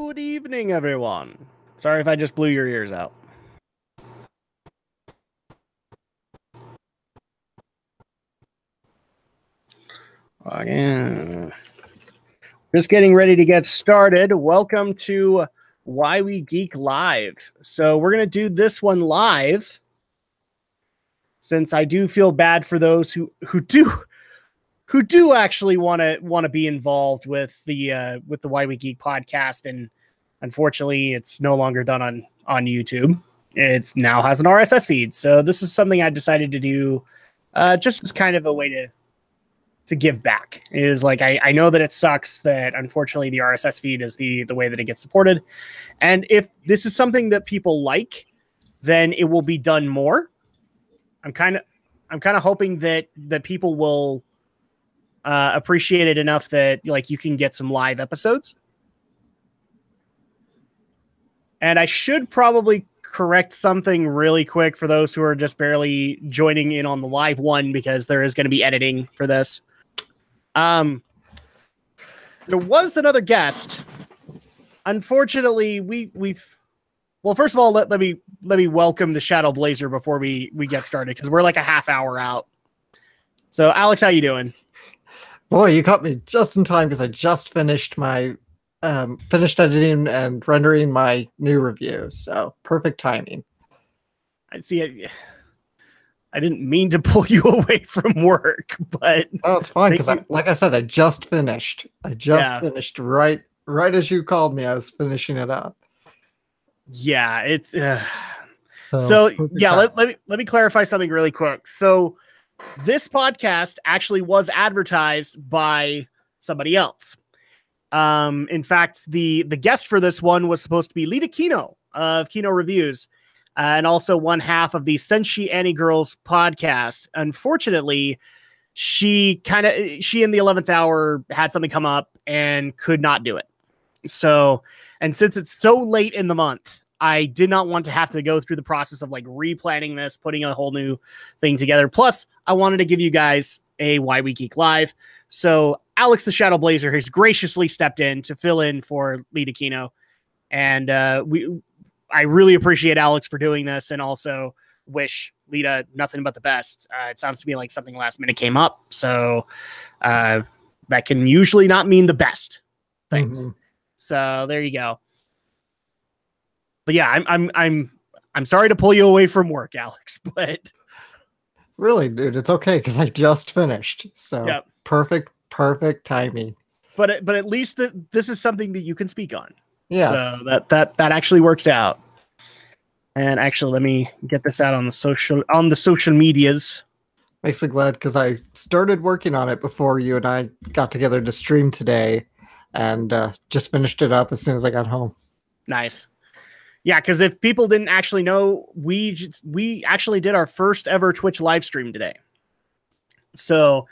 Good evening, everyone. Sorry if I just blew your ears out. Again. Just getting ready to get started. Welcome to Why We Geek Live. So we're going to do this one live, since I do feel bad for those who do actually want to be involved with the Why We Geek podcast, and unfortunately it's no longer done on YouTube. It now has an RSS feed. So this is something I decided to do just as kind of a way to give back. Is like I know that it sucks that unfortunately the RSS feed is the way that it gets supported. And if this is something that people like, then it will be done more. I'm kind of hoping that people will appreciate it enough that like you can get some live episodes. And I should probably correct something really quick for those who are just barely joining in on the live one, because there is going to be editing for this. There was another guest. Unfortunately, well, first of all, let me welcome the Shadow Blazer before we get started, because we're like a half hour out. So Alex, how you doing? Boy, you caught me just in time, because I just finished my finished editing and rendering my new review. So perfect timing. I see. I didn't mean to pull you away from work, but oh, it's fine, because like I said, I just finished. Finished right as you called me. I was finishing it up. Yeah, it's so yeah. Let me clarify something really quick. So this podcast actually was advertised by somebody else. In fact, the guest for this one was supposed to be Lita Kino of Kino Reviews, and also one half of the Senshi Annie Girls podcast. Unfortunately, she in the 11th hour had something come up and could not do it. So, and since it's so late in the month, I did not want to have to go through the process of like replanning this, putting a whole new thing together. Plus, I wanted to give you guys a Why We Geek Live. So Alex the Shadow Blazer has graciously stepped in to fill in for Lita Kino. And I really appreciate Alex for doing this, and also wish Lita nothing but the best. It sounds to me like something last minute came up. So that can usually not mean the best things. Mm-hmm. So there you go. But yeah, I'm sorry to pull you away from work, Alex, but really, dude, it's okay, because I just finished. So yep. Perfect timing. But at least this is something that you can speak on. Yeah. So that actually works out. And actually, let me get this out on the social medias. Makes me glad, because I started working on it before you and I got together to stream today, and just finished it up as soon as I got home. Nice. Yeah, because if people didn't actually know, we actually did our first ever Twitch live stream today. So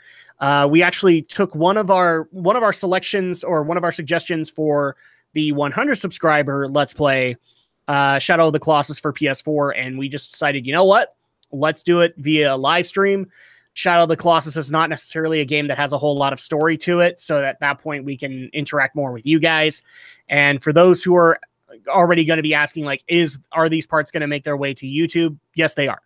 we actually took one of our selections, or one of our suggestions for the 100 subscriber Let's Play Shadow of the Colossus for PS4, and we just decided, you know what? Let's do it via live stream. Shadow of the Colossus is not necessarily a game that has a whole lot of story to it, so at that point we can interact more with you guys. And for those who are already going to be asking, like, are these parts going to make their way to YouTube? Yes, they are.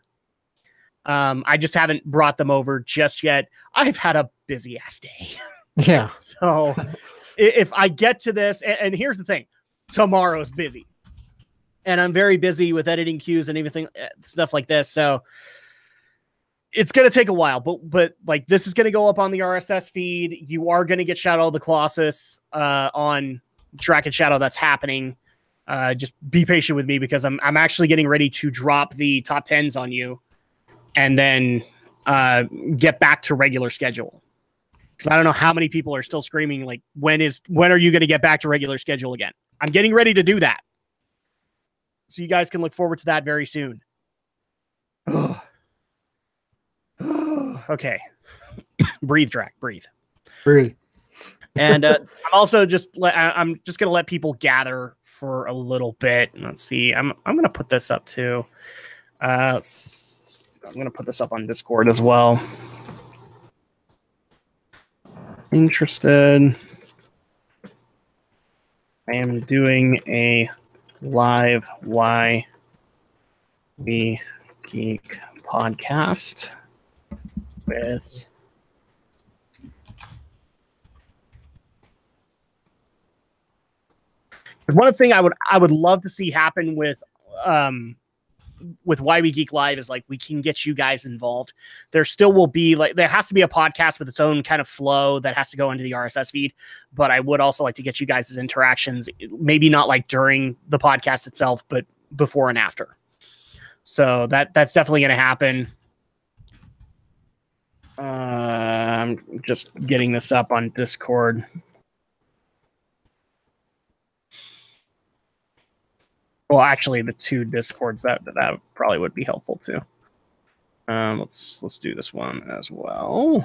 I just haven't brought them over just yet. I've had a busy ass day. Yeah. So if I get to this, and here's the thing, tomorrow's busy, and I'm very busy with editing queues and everything, stuff like this. So it's going to take a while, but like, this is going to go up on the RSS feed. You are going to get Shadow of the Colossus on Track and Shadow. That's happening. Just be patient with me, because I'm actually getting ready to drop the top 10s on you, and then get back to regular schedule. Because I don't know how many people are still screaming, like, when are you going to get back to regular schedule again? I'm getting ready to do that. So you guys can look forward to that very soon. Okay. Breathe, Drac. Breathe. And I'm also I'm just going to let people gather for a little bit. Let's see. I'm going to put this up too. I'm going to put this up on Discord as well. Interested. I am doing a live Why We Geek podcast with one thing I would love to see happen with Why We Geek Live is like we can get you guys involved. There still will be there has to be a podcast with its own kind of flow that has to go into the RSS feed. But I would also like to get you guys' interactions, maybe not like during the podcast itself, but before and after. So that's definitely going to happen. I'm just getting this up on Discord. Well, actually, the two Discords that probably would be helpful too. Let's do this one as well.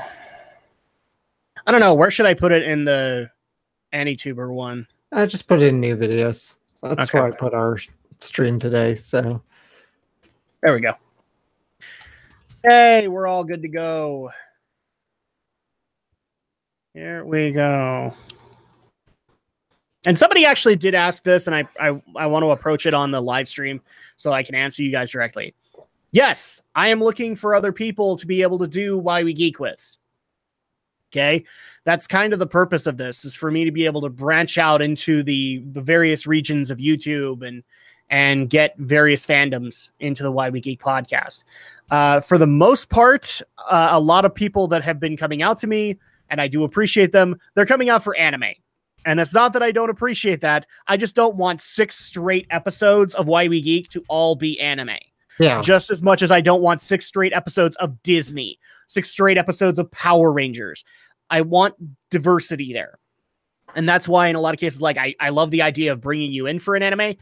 I don't know, where should I put it in the AnyTuber one? I just put it in new videos. That's where I put our stream today. So there we go. Hey, we're all good to go. Here we go. And somebody actually did ask this, and I want to approach it on the live stream so I can answer you guys directly. Yes, I am looking for other people to be able to do Why We Geek with. Okay? That's kind of the purpose of this, is for me to be able to branch out into the various regions of YouTube and get various fandoms into the Why We Geek podcast. For the most part, a lot of people that have been coming out to me, and I do appreciate them, they're coming out for anime. And it's not that I don't appreciate that. I just don't want 6 straight episodes of Why We Geek to all be anime. Yeah. Just as much as I don't want 6 straight episodes of Disney, 6 straight episodes of Power Rangers. I want diversity there. And that's why in a lot of cases, like I love the idea of bringing you in for an anime.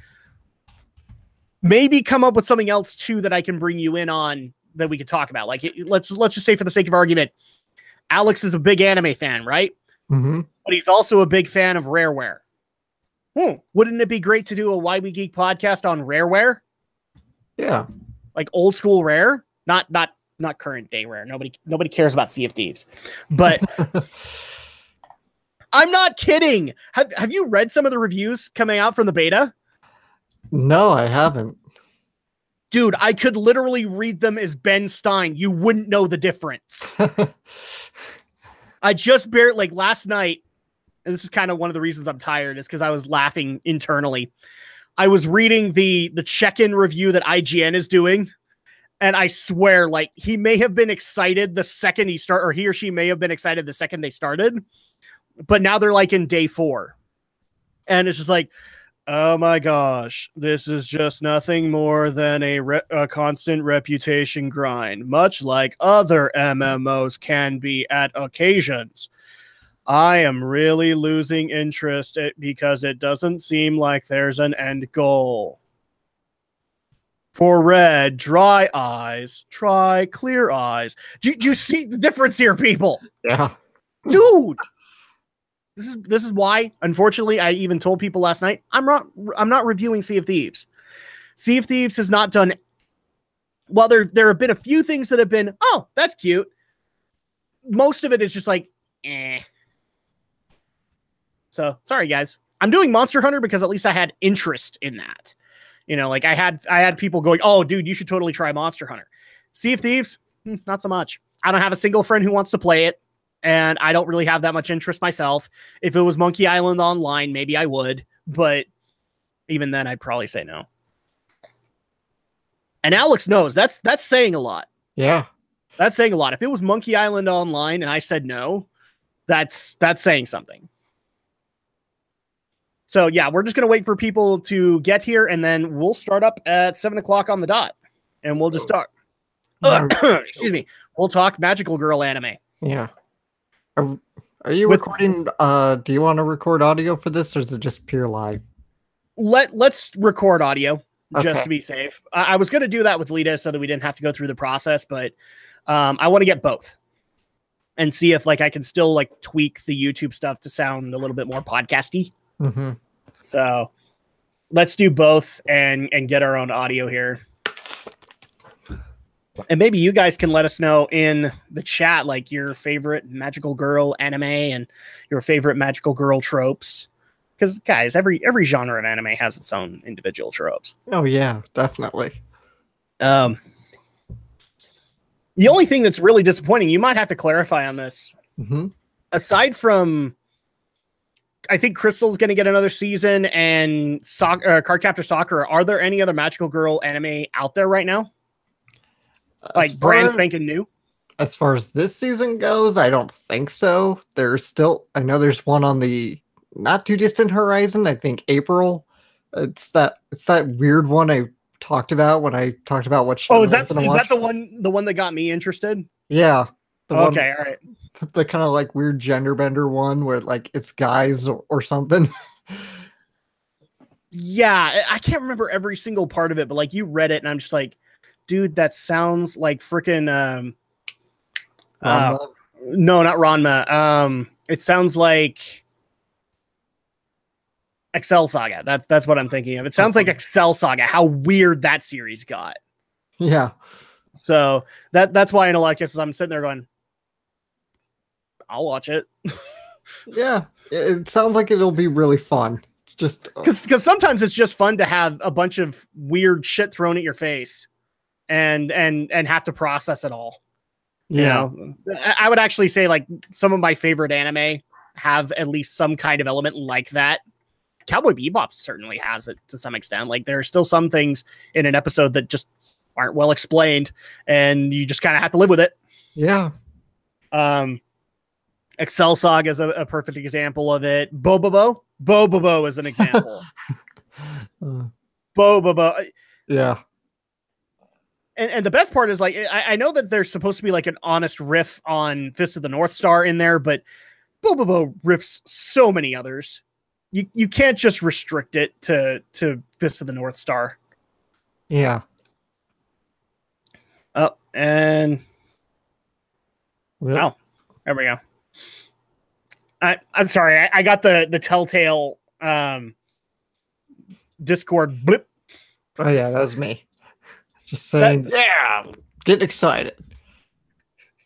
Maybe come up with something else too that I can bring you in on that we could talk about. Like let's just say, for the sake of argument, Alex is a big anime fan, right? Mm-hmm. But he's also a big fan of Rareware. Wouldn't it be great to do a Why We Geek podcast on Rareware? Yeah. Like old school Rare, not current day Rare. Nobody cares about Sea of Thieves. But I'm not kidding. Have you read some of the reviews coming out from the beta? No, I haven't. Dude, I could literally read them as Ben Stein. You wouldn't know the difference. I just barely, last night, and this is kind of one of the reasons I'm tired, is because I was laughing internally. I was reading the check-in review that IGN is doing, and I swear, he may have been excited the second he or she may have been excited the second they started, but now they're in day 4. And it's just like, oh my gosh, this is just nothing more than a constant reputation grind, much like other MMOs can be at occasions. I am really losing interest because it doesn't seem like there's an end goal. For red, dry eyes, try clear eyes. Do you see the difference here, people? Yeah. Dude! This is why, unfortunately, I even told people last night, I'm not reviewing Sea of Thieves. Sea of Thieves has not done... Well, there have been a few things that have been, oh, that's cute. Most of it is just eh. So, sorry, guys. I'm doing Monster Hunter because at least I had interest in that. I had people going, oh, dude, you should totally try Monster Hunter. Sea of Thieves? Not so much. I don't have a single friend who wants to play it. And I don't really have that much interest myself. If it was Monkey Island Online, maybe I would. But even then, I'd probably say no. And Alex knows. That's saying a lot. Yeah. That's saying a lot. If it was Monkey Island Online and I said no, that's saying something. So, yeah, we're just going to wait for people to get here, and then we'll start up at 7 o'clock on the dot. And we'll just talk. Excuse me. We'll talk Magical Girl anime. Yeah. Are you recording? Do you want to record audio for this, or is it just pure live? Let's record audio just to be safe. I was going to do that with Lita so that we didn't have to go through the process, but I want to get both and see if I can still tweak the YouTube stuff to sound a little bit more podcasty. Mm-hmm. So let's do both and get our own audio here. And maybe you guys can let us know in the chat, your favorite magical girl anime and your favorite magical girl tropes. Because guys, every genre of anime has its own individual tropes. Oh yeah, definitely. The only thing that's really disappointing, you might have to clarify on this. Mm-hmm. Aside from, I think Crystal's going to get another season, and Cardcaptor Sakura, are there any other Magical Girl anime out there right now? Like brand spanking new? As far as this season goes, I don't think so. I know there's one on the not too distant horizon. I think April. It's that weird one I talked about when I talked about what show I was going to watch. Is that the one that got me interested? Yeah. Okay, all right. The kind of like weird gender bender one where like it's guys or something. Yeah, I can't remember every single part of it, but like you read it and I'm just like, dude, that sounds like freaking no, not Ranma. It sounds like Excel Saga. That's what I'm thinking of. It sounds like Excel Saga. How weird that series got. Yeah. So that's why in a lot of cases I'm sitting there going, I'll watch it. Yeah, it sounds like it'll be really fun. Just because sometimes it's just fun to have a bunch of weird shit thrown at your face, and have to process it all. Yeah. You know, I would actually say like some of my favorite anime have at least some kind of element like that. Cowboy Bebop certainly has it to some extent. Like there are still some things in an episode that just aren't well explained, and you just kind of have to live with it. Yeah. Excel Saga is a perfect example of it. Bobobo is an example. Bobobo. Yeah. And the best part is like, I know that there's supposed to be like an honest riff on Fist of the North Star in there, but Bobobo riffs so many others. You can't just restrict it to Fist of the North Star. Yeah. Oh, and oh, there we go. I'm sorry. I got the Telltale Discord blip. Oh yeah, that was me. Just saying, get excited.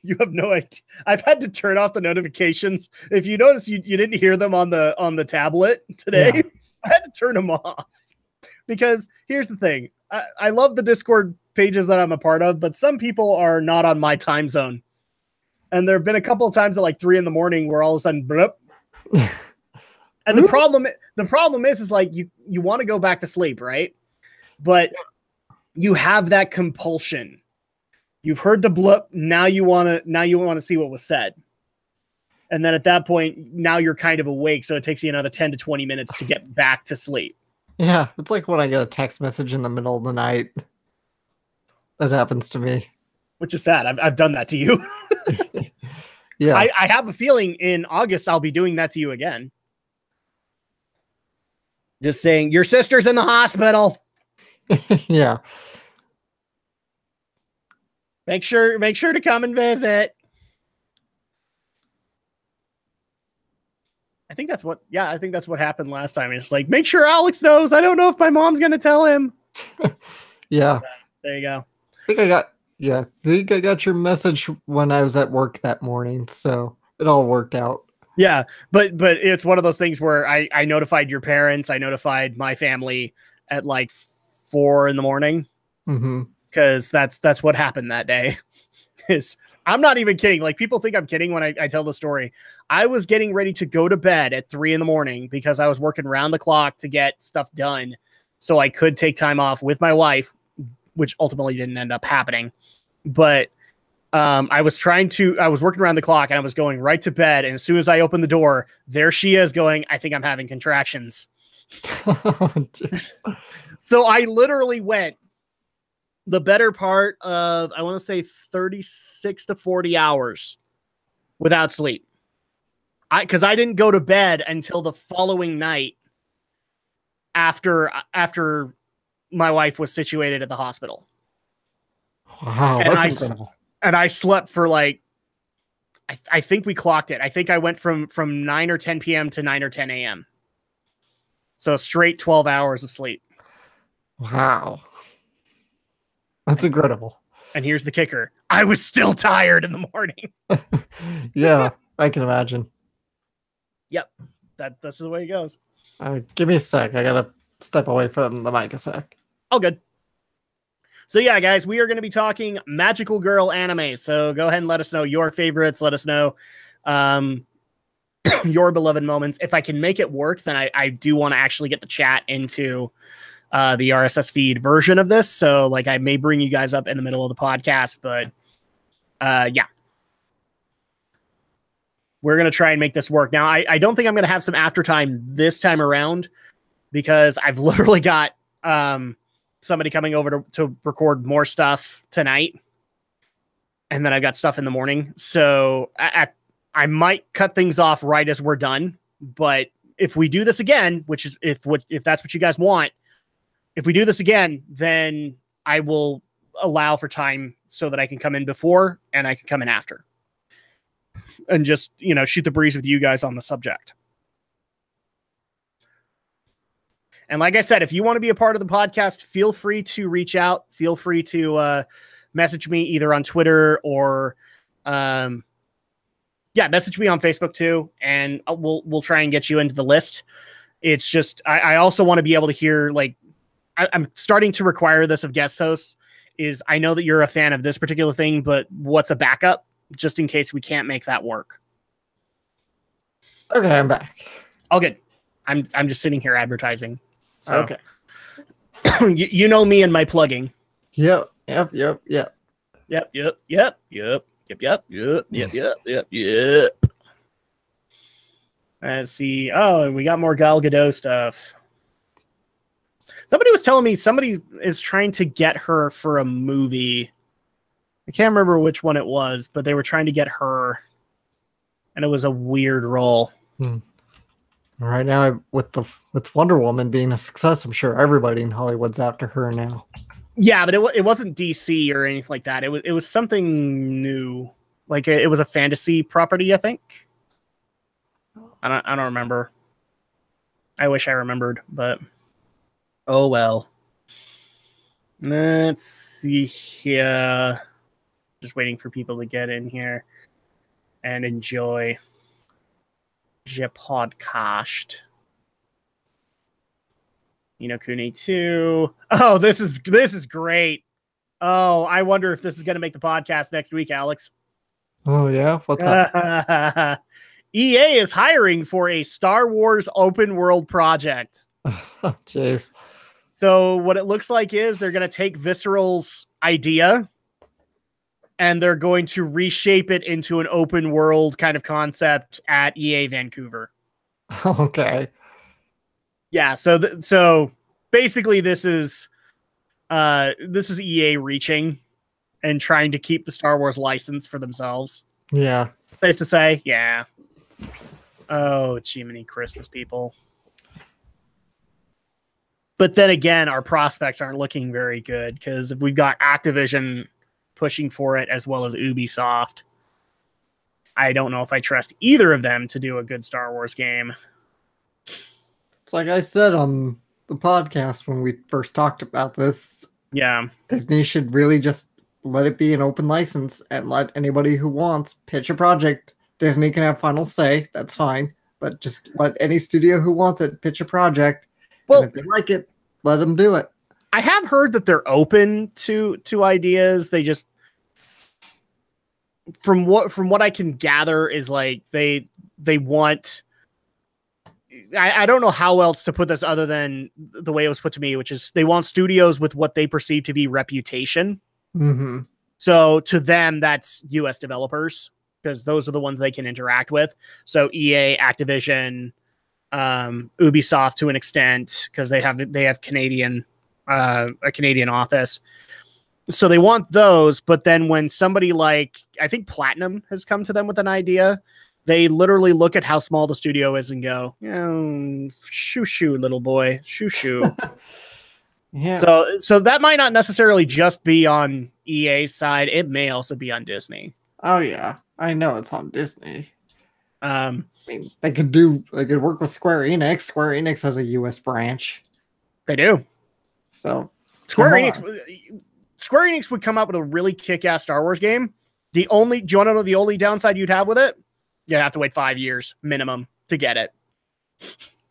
You have no idea. I've had to turn off the notifications. If you notice, you didn't hear them on the tablet today. Yeah. I had to turn them off because here's the thing. I love the Discord pages that I'm a part of, but some people are not on my time zone. And there have been a couple of times at like 3 a.m. where all of a sudden, blip. And the problem is like you want to go back to sleep, right? But you have that compulsion. You've heard the blip. Now you want to see what was said. And then at that point, now you're kind of awake. So it takes you another 10 to 20 minutes to get back to sleep. Yeah. It's like when I get a text message in the middle of the night. That happens to me. Which is sad. I've done that to you. Yeah. I have a feeling in August, I'll be doing that to you again. Just saying, your sister's in the hospital. Yeah. Make sure to come and visit. I think that's what happened last time. It's like, make sure Alex knows. I don't know if my mom's going to tell him. Yeah. There you go. I think I got your message when I was at work that morning. So it all worked out. Yeah. But it's one of those things where I notified your parents. I notified my family at like 4 a.m. Mm-hmm. Because that's what happened that day. I'm not even kidding. Like people think I'm kidding when I tell the story. I was getting ready to go to bed at 3 a.m. because I was working round the clock to get stuff done so I could take time off with my wife, which ultimately didn't end up happening. But I was working around the clock and I was going right to bed. And as soon as I opened the door, there she is going, I think I'm having contractions. So I literally went the better part of, I want to say 36 to 40 hours without sleep. Because I didn't go to bed until the following night after my wife was situated at the hospital. Wow, that's incredible. And I slept for like, I think we clocked it. I think I went from 9 or 10 p.m. to 9 or 10 a.m. So straight 12 hours of sleep. Wow. That's incredible. And here's the kicker. I was still tired in the morning. Yeah, I can imagine. Yep. That's the way it goes. Give me a sec. I gotta step away from the mic a sec. Oh, good. So yeah, guys, we are going to be talking magical girl anime. So go ahead and let us know your favorites. Let us know your beloved moments. If I can make it work, then I do want to actually get the chat into the RSS feed version of this. So like I may bring you guys up in the middle of the podcast, but yeah. We're going to try and make this work. Now, I don't think I'm going to have some after time this time around because I've literally got somebody coming over to record more stuff tonight. And then I've got stuff in the morning. So I might cut things off right as we're done. But if we do this again, which is if that's what you guys want, if we do this again, then I will allow for time so that I can come in before and I can come in after. And just, shoot the breeze with you guys on the subject. And like I said, if you want to be a part of the podcast, feel free to reach out. Feel free to message me either on Twitter or, message me on Facebook too. And we'll try and get you into the list. It's just, I also want to be able to hear, like, I'm starting to require this of guest hosts is I know that you're a fan of this particular thing, but what's a backup just in case we can't make that work? Okay, I'm back. All good. I'm just sitting here advertising. So, okay. you know me and my plugging. Yep. Let's see. Oh, we got more Gal Gadot stuff. Somebody was telling me somebody is trying to get her for a movie. I can't remember which one it was, but they were trying to get her, and it was a weird role. Right now, with Wonder Woman being a success, I'm sure everybody in Hollywood's after her now. Yeah, but it wasn't DC or anything like that. It was something new. Like it was a fantasy property, I think. I don't remember. I wish I remembered, but oh well. Let's see here. Just waiting for people to get in here and enjoy the podcast. Kuni 2. Oh, this is great. Oh, I wonder if this is going to make the podcast next week, Alex. Oh, yeah? What's up? EA is hiring for a Star Wars open world project. Jeez. So what it looks like is they're going to take Visceral's idea and they're going to reshape it into an open world kind of concept at EA Vancouver. Okay. Yeah. So basically this is EA reaching and trying to keep the Star Wars license for themselves. Yeah. Safe to say. Yeah. Oh, Jiminy Christmas, people. But then again, our prospects aren't looking very good because if we've got Activision pushing for it as well as Ubisoft, I don't know if I trust either of them to do a good Star Wars game. It's like I said on the podcast when we first talked about this. Yeah. Disney should really just let it be an open license and let anybody who wants pitch a project. Disney can have final say. That's fine. But just let any studio who wants it pitch a project. Well, and if they like it, let them do it. I have heard that they're open to ideas. They just, from what I can gather, is like they want. I don't know how else to put this other than the way it was put to me, which is they want studios with what they perceive to be reputation. Mm-hmm. So to them, that's U.S. developers because those are the ones they can interact with. So EA, Activision, Ubisoft to an extent because they have Canadian a Canadian office. So they want those, but then when somebody like I think Platinum has come to them with an idea, they literally look at how small the studio is and go, shoo, little boy, shoo. Yeah. So that might not necessarily just be on EA's side. It may also be on Disney. Oh yeah, I know it's on Disney. I mean, they could work with Square Enix. Square Enix has a U.S. branch. They do. So Square Enix would come out with a really kick-ass Star Wars game. Do you want to know the only downside you'd have with it? You'd have to wait 5 years minimum to get it.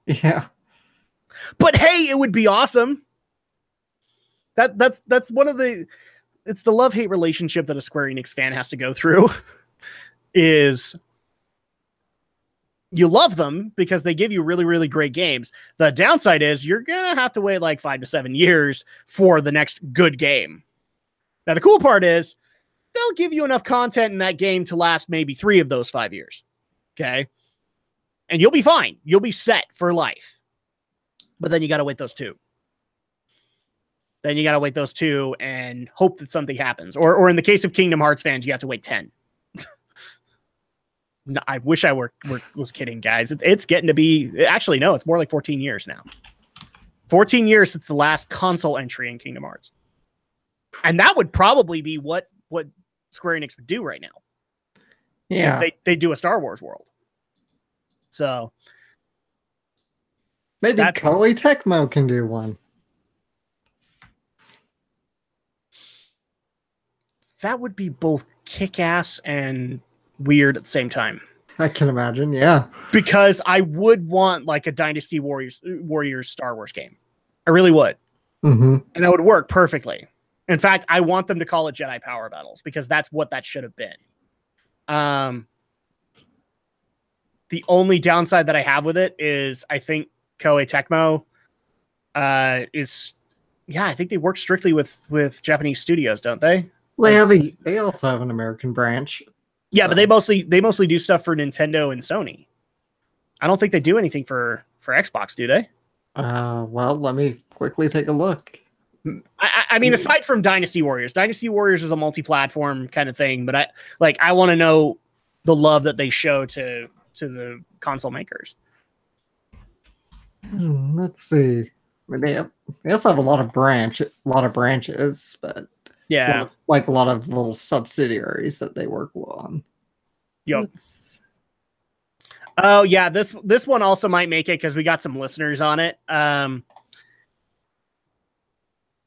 Yeah. But hey, it would be awesome. That's one of the, it's the love-hate relationship that a Square Enix fan has to go through. Is you love them because they give you really, really great games. The downside is you're going to have to wait like 5 to 7 years for the next good game. Now, the cool part is they'll give you enough content in that game to last maybe 3 of those 5 years. Okay. And you'll be fine. You'll be set for life. But then you got to wait those 2. Then you got to wait those 2 and hope that something happens. Or in the case of Kingdom Hearts fans, you have to wait 10. No, I wish I was kidding, guys. It's getting to be, actually, no, it's more like 14 years now. 14 years since the last console entry in Kingdom Hearts. And that would probably be what Square Enix would do right now. Yeah. They do a Star Wars world. So. Maybe Koei Tecmo can do one. That would be both kick-ass and weird at the same time. I can imagine, yeah. Because I would want like a Dynasty Warriors Star Wars game. I really would. Mm-hmm. And that would work perfectly. In fact, I want them to call it Jedi Power Battles because that's what that should have been. The only downside that I have with it is I think Koei Tecmo I think they work strictly with Japanese studios, don't they? Well, they also have an American branch. Yeah, but they mostly do stuff for Nintendo and Sony. I don't think they do anything for Xbox, do they? Well, let me quickly take a look. I mean, aside from Dynasty Warriors is a multi-platform kind of thing, but I want to know the love that they show to the console makers. Let's see. I mean, they also have a lot of branches, but yeah, like a lot of little subsidiaries that they work on. Yep. Oh yeah, this one also might make it because we got some listeners on it.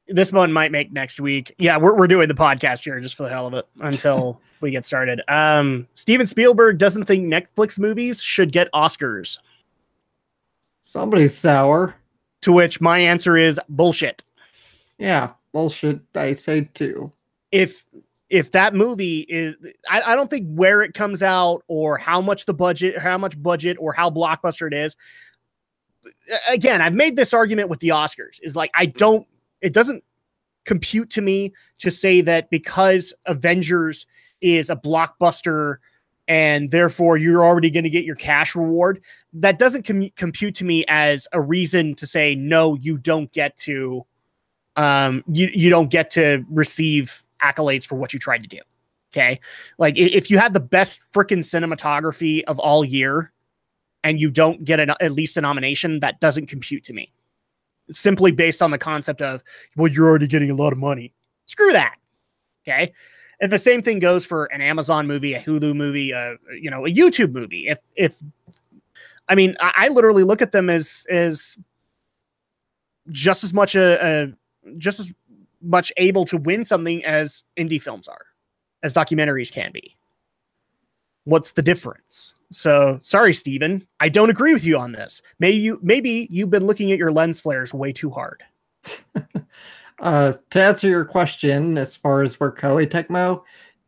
This one might make next week. Yeah, we're doing the podcast here just for the hell of it until we get started. Steven Spielberg doesn't think Netflix movies should get Oscars. Somebody's sour. To which my answer is bullshit. Yeah, bullshit. I say too. If that movie is, I don't think where it comes out or how much budget or how blockbuster it is. Again, I've made this argument with the Oscars is like, it doesn't compute to me to say that because Avengers is a blockbuster and therefore you're already going to get your cash reward. That doesn't compute to me as a reason to say, no, you don't get to, you don't get to receive accolades for what you tried to do. Okay. Like if you had the best freaking cinematography of all year and you don't get at least a nomination, that doesn't compute to me. It's simply based on the concept of, well, you're already getting a lot of money. Screw that. Okay. And the same thing goes for an Amazon movie, a Hulu movie, a YouTube movie. I literally look at them as just as much able to win something as indie films are, as documentaries can be. What's the difference? So sorry, Steven, I don't agree with you on this. Maybe you've been looking at your lens flares way too hard. To answer your question, as far as where Koei Tecmo,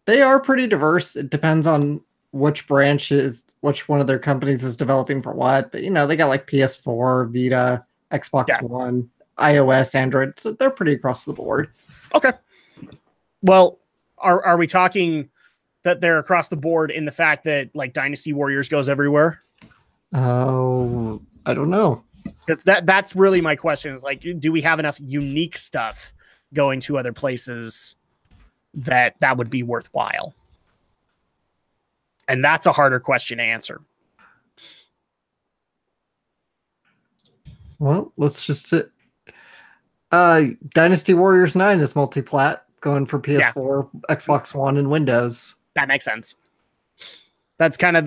they are pretty diverse. It depends on which one of their companies is developing for what. But they got like PS4, Vita, Xbox One, iOS, Android. So they're pretty across the board. Okay. Well, are we talking that they're across the board in the fact that like Dynasty Warriors goes everywhere? Oh, I don't know. Because that's really my question is like, do we have enough unique stuff going to other places that would be worthwhile? And that's a harder question to answer. Well, let's just Dynasty Warriors 9 is multi-plat going for PS4, Xbox One, and Windows. That makes sense. That's kind of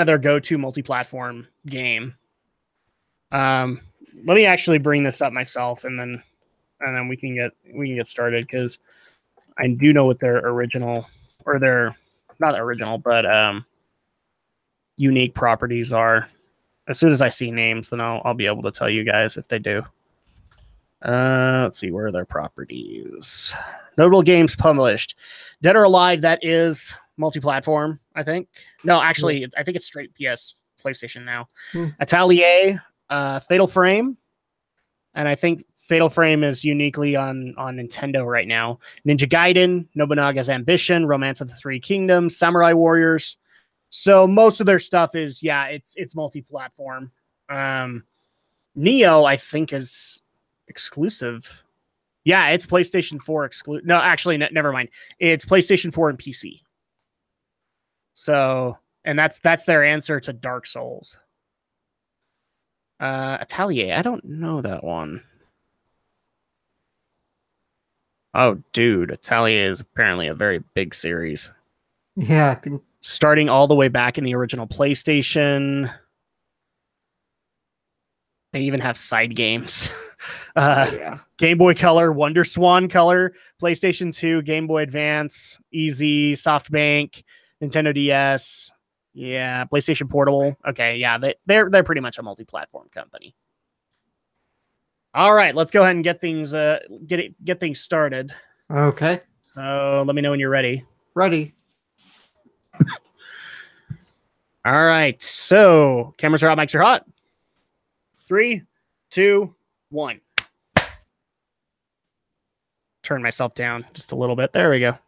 their go-to multi-platform game. Let me actually bring this up myself, and then we can get started because I do know what their original or their not original, but unique properties are. As soon as I see names, then I'll be able to tell you guys if they do. Let's see, where are their properties? Notable games published. Dead or Alive, that is multi-platform, I think. No, actually, I think it's straight PlayStation now. Atelier, Fatal Frame, and I think Fatal Frame is uniquely on Nintendo right now. Ninja Gaiden, Nobunaga's Ambition, Romance of the Three Kingdoms, Samurai Warriors. So most of their stuff is, it's multi-platform. Neo, I think, is exclusive. Yeah, it's PlayStation 4 exclusive. No, actually, never mind. It's PlayStation 4 and PC. So, and that's their answer to Dark Souls. Atelier, I don't know that one. Oh, dude, Atelier is apparently a very big series. Yeah, I think starting all the way back in the original PlayStation. They even have side games. Game Boy Color, Wonder Swan Color, PlayStation 2, Game Boy Advance, Easy, SoftBank, Nintendo DS. Yeah, PlayStation Portable. Okay, yeah, they're pretty much a multi-platform company. All right, let's go ahead and get things started. Okay. So let me know when you're ready. Ready. All right, so cameras are hot, mics are hot. 3, 2, 1. Turn myself down just a little bit. There we go.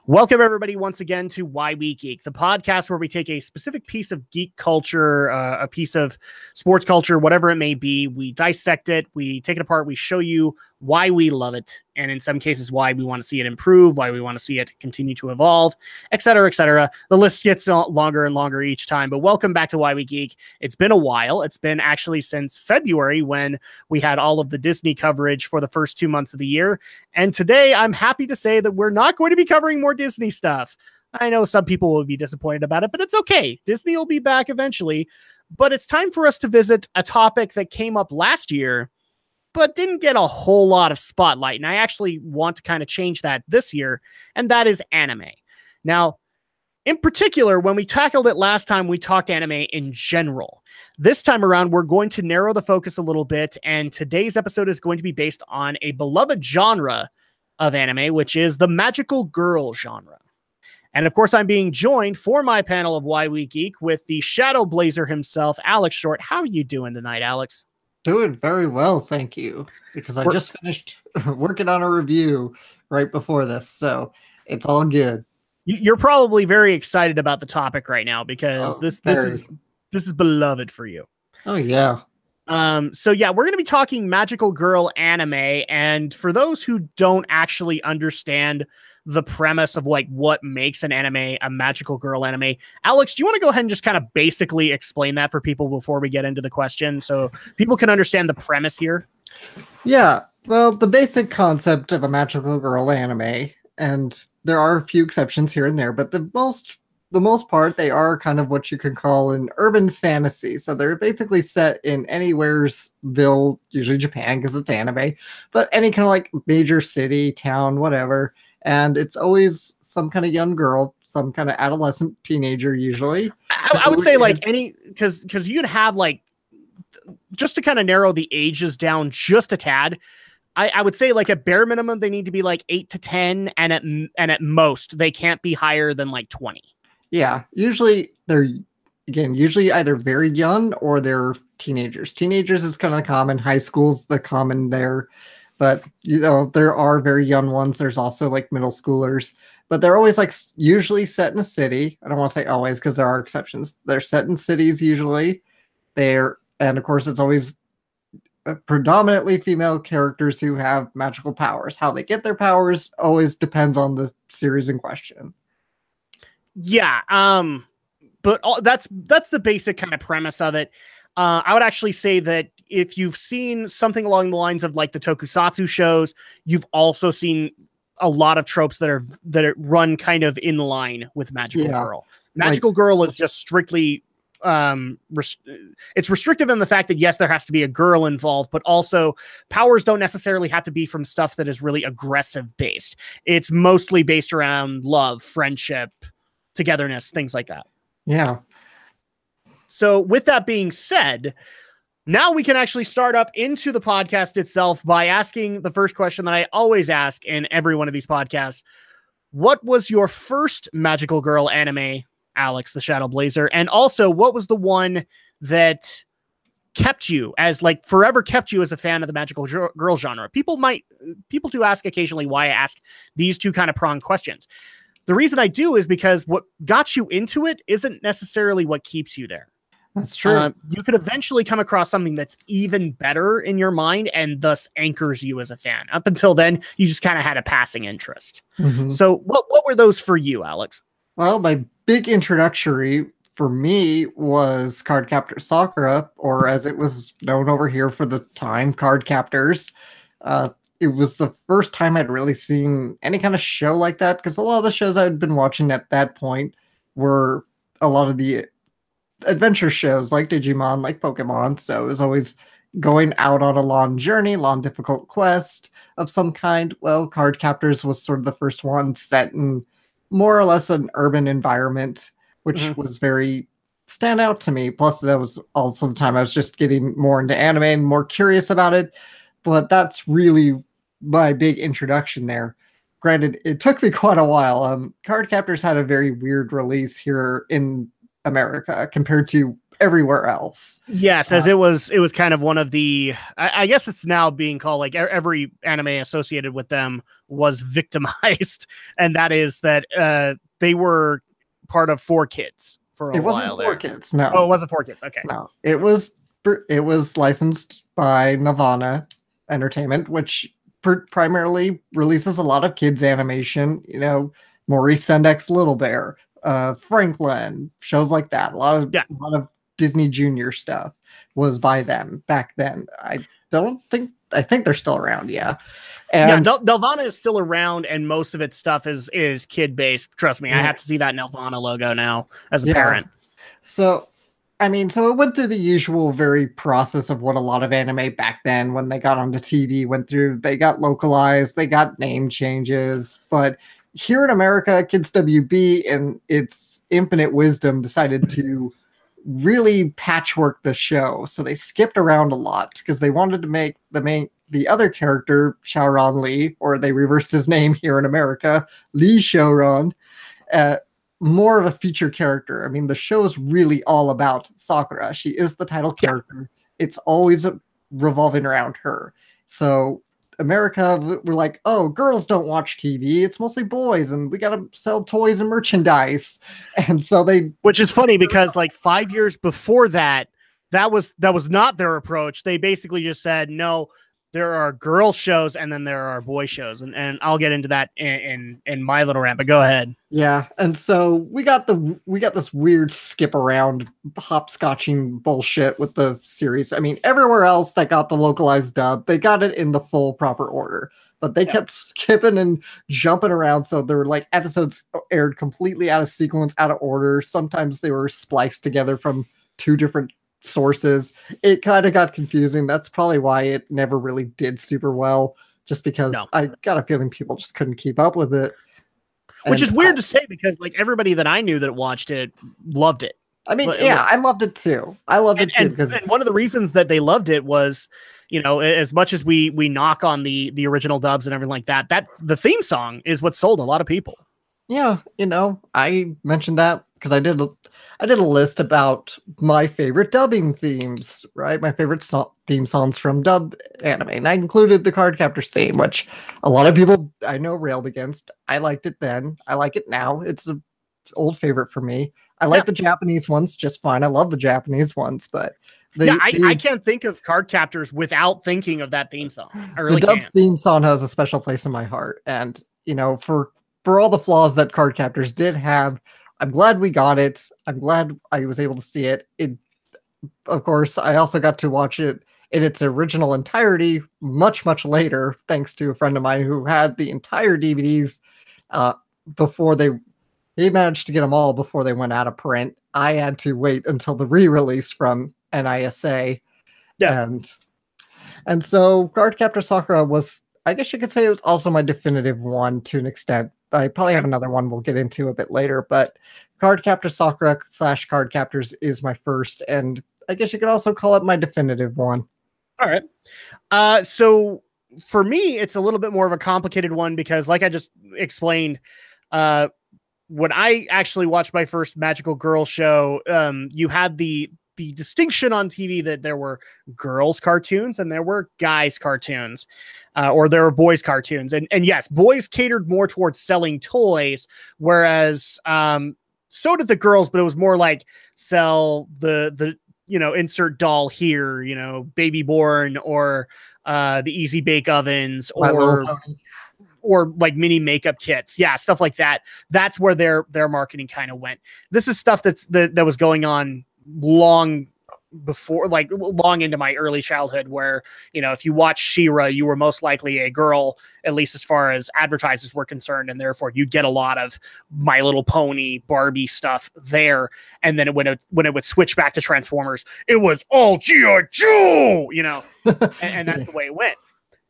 Welcome, everybody, once again to Why We Geek, the podcast where we take a specific piece of geek culture, a piece of sports culture, whatever it may be. We dissect it, we take it apart, we show you why we love it, and in some cases, why we want to see it improve, why we want to see it continue to evolve, etc., etc. The list gets longer and longer each time, but welcome back to Why We Geek. It's been a while. It's been actually since February when we had all of the Disney coverage for the first 2 months of the year, and today I'm happy to say that we're not going to be covering more Disney stuff. I know some people will be disappointed about it, but it's okay. Disney will be back eventually, but it's time for us to visit a topic that came up last year but didn't get a whole lot of spotlight. And I actually want to kind of change that this year, and that is anime. Now, in particular, when we tackled it last time, we talked anime in general. This time around, we're going to narrow the focus a little bit, and today's episode is going to be based on a beloved genre of anime, which is the magical girl genre. And of course, I'm being joined for my panel of Why We Geek with the Shadow Blazer himself, Alex Short. How are you doing tonight, Alex? Doing very well, thank you. Because I just finished working on a review right before this, so it's all good. You're probably very excited about the topic right now because this is beloved for you. Oh yeah. So yeah, we're going to be talking magical girl anime, and for those who don't actually understand the premise of like what makes an anime a magical girl anime, Alex, do you want to go ahead and just kind of basically explain that for people before we get into the question so people can understand the premise here? Yeah, well, the basic concept of a magical girl anime, and there are a few exceptions here and there, but the most part, they are kind of what you could call an urban fantasy. So they're basically set in anywheresville, usually Japan because it's anime, but any kind of like major city, town, whatever. And it's always some kind of young girl, some kind of adolescent teenager, usually. I would say like because you'd have like, just to kind of narrow the ages down just a tad, I would say like a bare minimum, they need to be like 8 to 10. And at most they can't be higher than like 20. Yeah, usually they're, again, usually either very young or they're teenagers. Teenagers is kind of common. High school's the common there. But, you know, there are very young ones. There's also like middle schoolers. But they're always like usually set in a city. I don't want to say always because there are exceptions. They're set in cities usually. And of course, it's always predominantly female characters who have magical powers. How they get their powers always depends on the series in question. Yeah, but that's the basic kind of premise of it. I would actually say that if you've seen something along the lines of like the tokusatsu shows, you've also seen a lot of tropes that are run kind of in line with Magical Girl. Magical Girl is just strictly it's restrictive in the fact that yes, there has to be a girl involved, but also powers don't necessarily have to be from stuff that is really aggressive based. It's mostly based around love, friendship, togetherness, things like that. Yeah. So with that being said, now we can actually start up into the podcast itself by asking the first question that I always ask in every one of these podcasts. What was your first magical girl anime, Alex, the Shadow Blazer? And also, what was the one that kept you forever kept you as a fan of the magical girl genre? People do ask occasionally why I ask these two kind of pronged questions. The reason I do is because what got you into it isn't necessarily what keeps you there. That's true. You could eventually come across something that's even better in your mind and thus anchors you as a fan. Up until then, you just kind of had a passing interest. Mm-hmm. So what were those for you, Alex? Well, my big introductory for me was Cardcaptor Sakura, or as it was known over here for the time, Cardcaptors. It was the first time I'd really seen any kind of show like that, because a lot of the shows I'd been watching at that point were a lot of the adventure shows like Digimon, like Pokemon. So it was always going out on a long journey, long difficult quest of some kind. Well, Cardcaptors was sort of the first one set in more or less an urban environment, which was very stand out to me. Plus, that was also the time I was just getting more into anime and more curious about it. But that's really my big introduction there. Granted, it took me quite a while. Cardcaptors had a very weird release here in America compared to everywhere else. Yes, as it was kind of one of the, I guess it's now being called, like, every anime associated with them was victimized, and that is that they were part of 4Kids for a while. It wasn't 4Kids, no. Oh, it wasn't 4Kids. Okay. No, it was licensed by Nirvana Entertainment, which primarily releases a lot of kids animation. You know, Maurice Sendeck's Little Bear, Franklin, shows like that. A lot of Disney Junior stuff was by them back then. I think they're still around. Yeah. And Nelvana is still around, and most of its stuff is kid based. Trust me, I have to see that Nelvana logo now as a parent. So, I mean, so it went through the usual very process of what a lot of anime back then, when they got onto TV, went through. They got localized, they got name changes, but here in America, Kids WB, in its infinite wisdom, decided to really patchwork the show. So they skipped around a lot because they wanted to make the other character, Xiaoran Li, or they reversed his name here in America, Li Xiaoran, more of a feature character. I mean, the show is really all about Sakura. She is the title character. It's always revolving around her. So America, we're like, oh, girls don't watch TV. It's mostly boys, and we got to sell toys and merchandise. And so which is funny because like 5 years before that was not their approach. They basically just said, no, there are girl shows and then there are boy shows. And I'll get into that in my little rant, but go ahead. Yeah. And so we got this weird skip around hopscotching bullshit with the series. I mean, everywhere else that got the localized dub, they got it in the full proper order, but they kept skipping and jumping around. So there were like episodes aired completely out of sequence, out of order. Sometimes they were spliced together from two different sources. It kind of got confusing. That's probably why it never really did super well, just because I got a feeling people just couldn't keep up with it. Which is weird to say because like everybody that I knew that watched it loved it. I mean, I loved it too. Because one of the reasons that they loved it was, you know, as much as we knock on the original dubs and everything like that, the theme song is what sold a lot of people. Yeah, you know, I mentioned that because I did a list about my favorite dubbing themes, right? My favorite theme songs from dubbed anime. And I included the Cardcaptors theme, which a lot of people I know railed against. I liked it then. I like it now. It's an old favorite for me. I like the Japanese ones just fine. I love the Japanese ones, but I can't think of Cardcaptors without thinking of that theme song. I really the dubbed theme song has a special place in my heart. And, you know, for all the flaws that Cardcaptors did have, I'm glad we got it. I'm glad I was able to see it. Of course, I also got to watch it in its original entirety much, much later, thanks to a friend of mine who had the entire DVDs before he managed to get them all before they went out of print. I had to wait until the re-release from NISA. Yeah. And so Cardcaptor Sakura was, I guess you could say, it was also my definitive one to an extent. I probably have another one we'll get into a bit later, but Cardcaptor Sakura / Cardcaptors is my first, and I guess you could also call it my definitive one. All right. So for me, it's a little bit more of a complicated one because, like I just explained, when I actually watched my first magical girl show, you had the distinction on TV that there were girls cartoons and there were guys cartoons, or there were boys cartoons. And yes, boys catered more towards selling toys, whereas so did the girls, but it was more like sell the insert doll here, Baby Born, or the Easy Bake Ovens, or like mini makeup kits. Yeah, stuff like that. That's where their marketing kind of went. This is stuff that was going on long before, like long into my early childhood, where, if you watch She-Ra, you were most likely a girl, at least as far as advertisers were concerned. And therefore you get a lot of My Little Pony, Barbie stuff there. And then when it would switch back to Transformers, it was all G.I. Joe, and that's the way it went.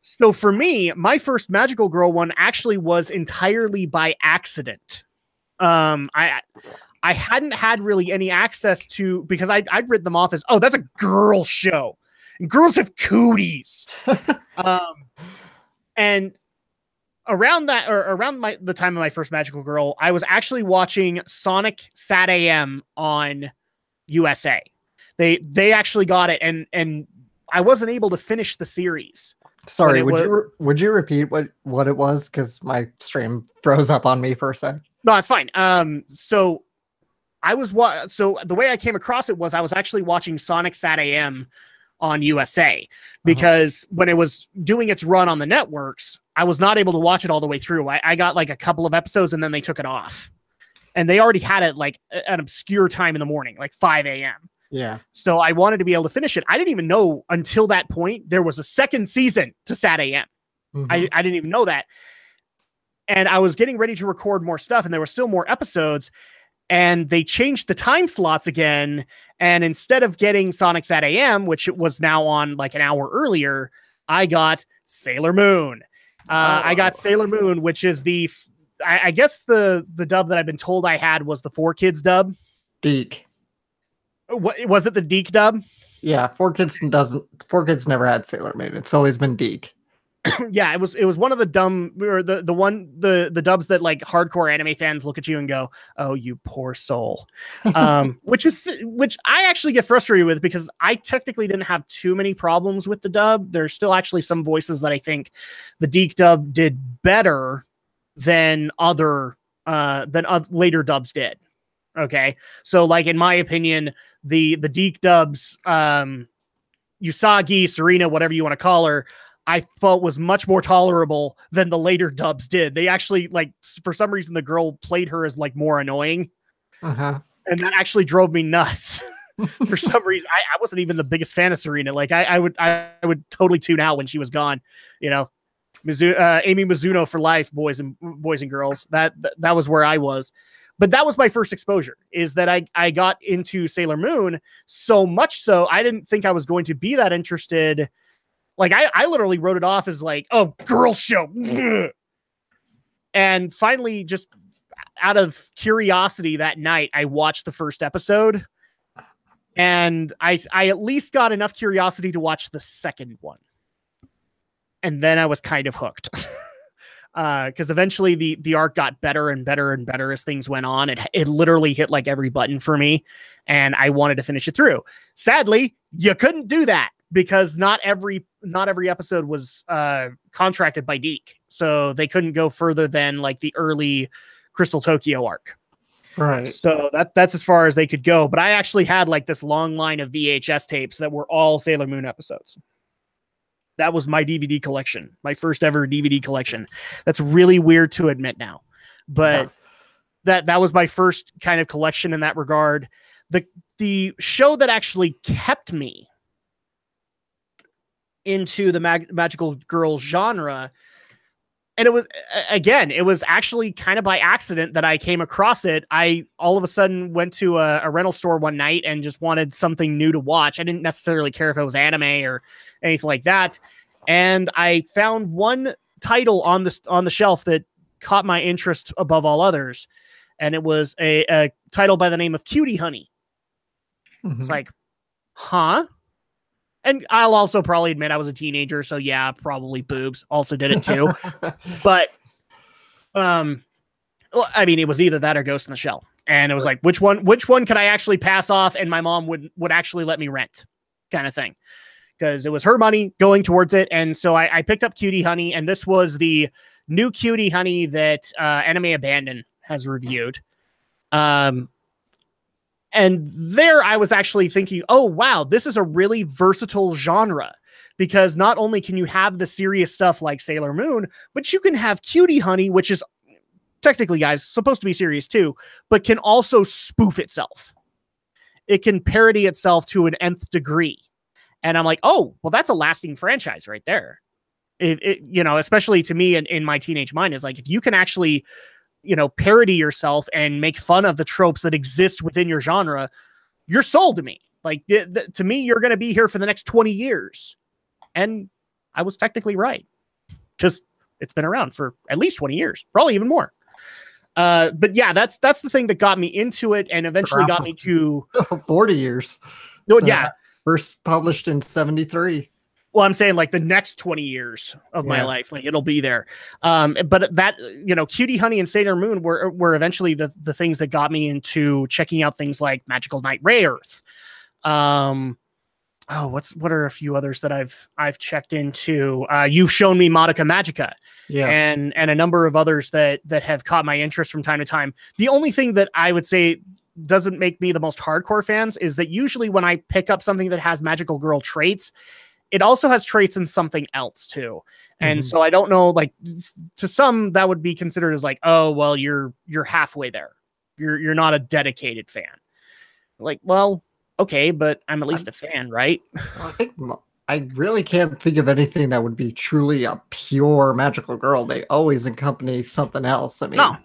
So for me, my first magical girl one actually was entirely by accident. I hadn't had really any access to, because I'd written them off as, oh, that's a girl show and girls have cooties. And around that, or around the time of my first magical girl, I was actually watching Sonic Sat AM on USA. They actually got it. And I wasn't able to finish the series. Sorry, would you repeat what it was? Because my stream froze up on me for a sec. No, it's fine. So the way I came across it was I was actually watching Sonic Sat AM on USA, because when it was doing its run on the networks, I was not able to watch it all the way through. I got like a couple of episodes and then they took it off, and they already had it like an obscure time in the morning, like 5 a.m. Yeah. So I wanted to be able to finish it. I didn't even know until that point there was a second season to Sat AM. I didn't even know that. And I was getting ready to record more stuff, and there were still more episodes, and they changed the time slots again. And instead of getting Sonic Sat AM, which it was now on like an hour earlier, I got Sailor Moon. I got Sailor Moon, which is I guess the dub that I've been told I had was the 4Kids dub. Deke. What was it? The Deke dub? Yeah, 4Kids never had Sailor Moon. It's always been Deke. Yeah, it was one of the dumb, or the dubs that like hardcore anime fans look at you and go, "Oh, you poor soul," which I actually get frustrated with, because I technically didn't have too many problems with the dub. There's still actually some voices that I think the Deke dub did better than later dubs did. Okay, so like in my opinion, the Deke dubs, Usagi, Serena, whatever you want to call her, I felt was much more tolerable than the later dubs did. They actually, like, for some reason, the girl played her as like more annoying. And that actually drove me nuts. For some reason, I wasn't even the biggest fan of Serena. Like I would totally tune out when she was gone, Amy Mizuno for life, boys and girls. That was where I was. But that was my first exposure, is that I got into Sailor Moon so much so I didn't think I was going to be that interested. Like I literally wrote it off as like, oh, girl show. And finally, just out of curiosity that night, I watched the first episode, and I at least got enough curiosity to watch the second one. And then I was kind of hooked. Because eventually the arc got better and better and better as things went on. It literally hit like every button for me, and I wanted to finish it through. Sadly, you couldn't do that, because not every episode was contracted by Deke, so they couldn't go further than like the early Crystal Tokyo arc. Right. So that's as far as they could go. But I actually had like this long line of VHS tapes that were all Sailor Moon episodes. That was my DVD collection, my first ever DVD collection. That's really weird to admit now, but that was my first kind of collection in that regard. The show that actually kept me into the magical girl genre, and it was actually kind of by accident that I came across it. I all of a sudden went to a rental store one night and just wanted something new to watch. I didn't necessarily care if it was anime or anything like that. And I found one title on the shelf that caught my interest above all others, and it was a title by the name of Cutie Honey. It's like, huh? And I'll also probably admit I was a teenager, so yeah, probably boobs. Also did it too. But I mean, it was either that or Ghost in the Shell. And it was like, which one could I actually pass off and my mom would actually let me rent, kind of thing. Because it was her money going towards it. And so I picked up Cutie Honey, and this was the new Cutie Honey that Anime Abandon has reviewed. And there I was actually thinking, oh, wow, this is a really versatile genre, because not only can you have the serious stuff like Sailor Moon, but you can have Cutie Honey, which is technically, guys, supposed to be serious too, but can also spoof itself. It can parody itself to an nth degree. And I'm like, oh, well, that's a lasting franchise right there. Especially to me in my teenage mind, is like, if you can actually, parody yourself and make fun of the tropes that exist within your genre, you're sold to me. Like, to me, you're going to be here for the next 20 years. And I was technically right, because it's been around for at least 20 years, probably even more. But yeah, that's the thing that got me into it, and eventually got me to 40 years. No, yeah. First published in 1973. Well, I'm saying like the next 20 years of my life, like it'll be there. But that, Cutie Honey and Sailor Moon were eventually the things that got me into checking out things like Magical Knight Ray Earth. What are a few others that I've checked into? You've shown me Madoka Magica, and a number of others that have caught my interest from time to time. The only thing that I would say doesn't make me the most hardcore fans is that usually when I pick up something that has magical girl traits, it also has traits in something else too. And so I don't know, like, to some that would be considered as like, oh, well, you're halfway there. You're not a dedicated fan. Like, well, okay, but I'm at least a fan, right? I think I really can't think of anything that would be truly a pure magical girl. They always accompany something else. I mean,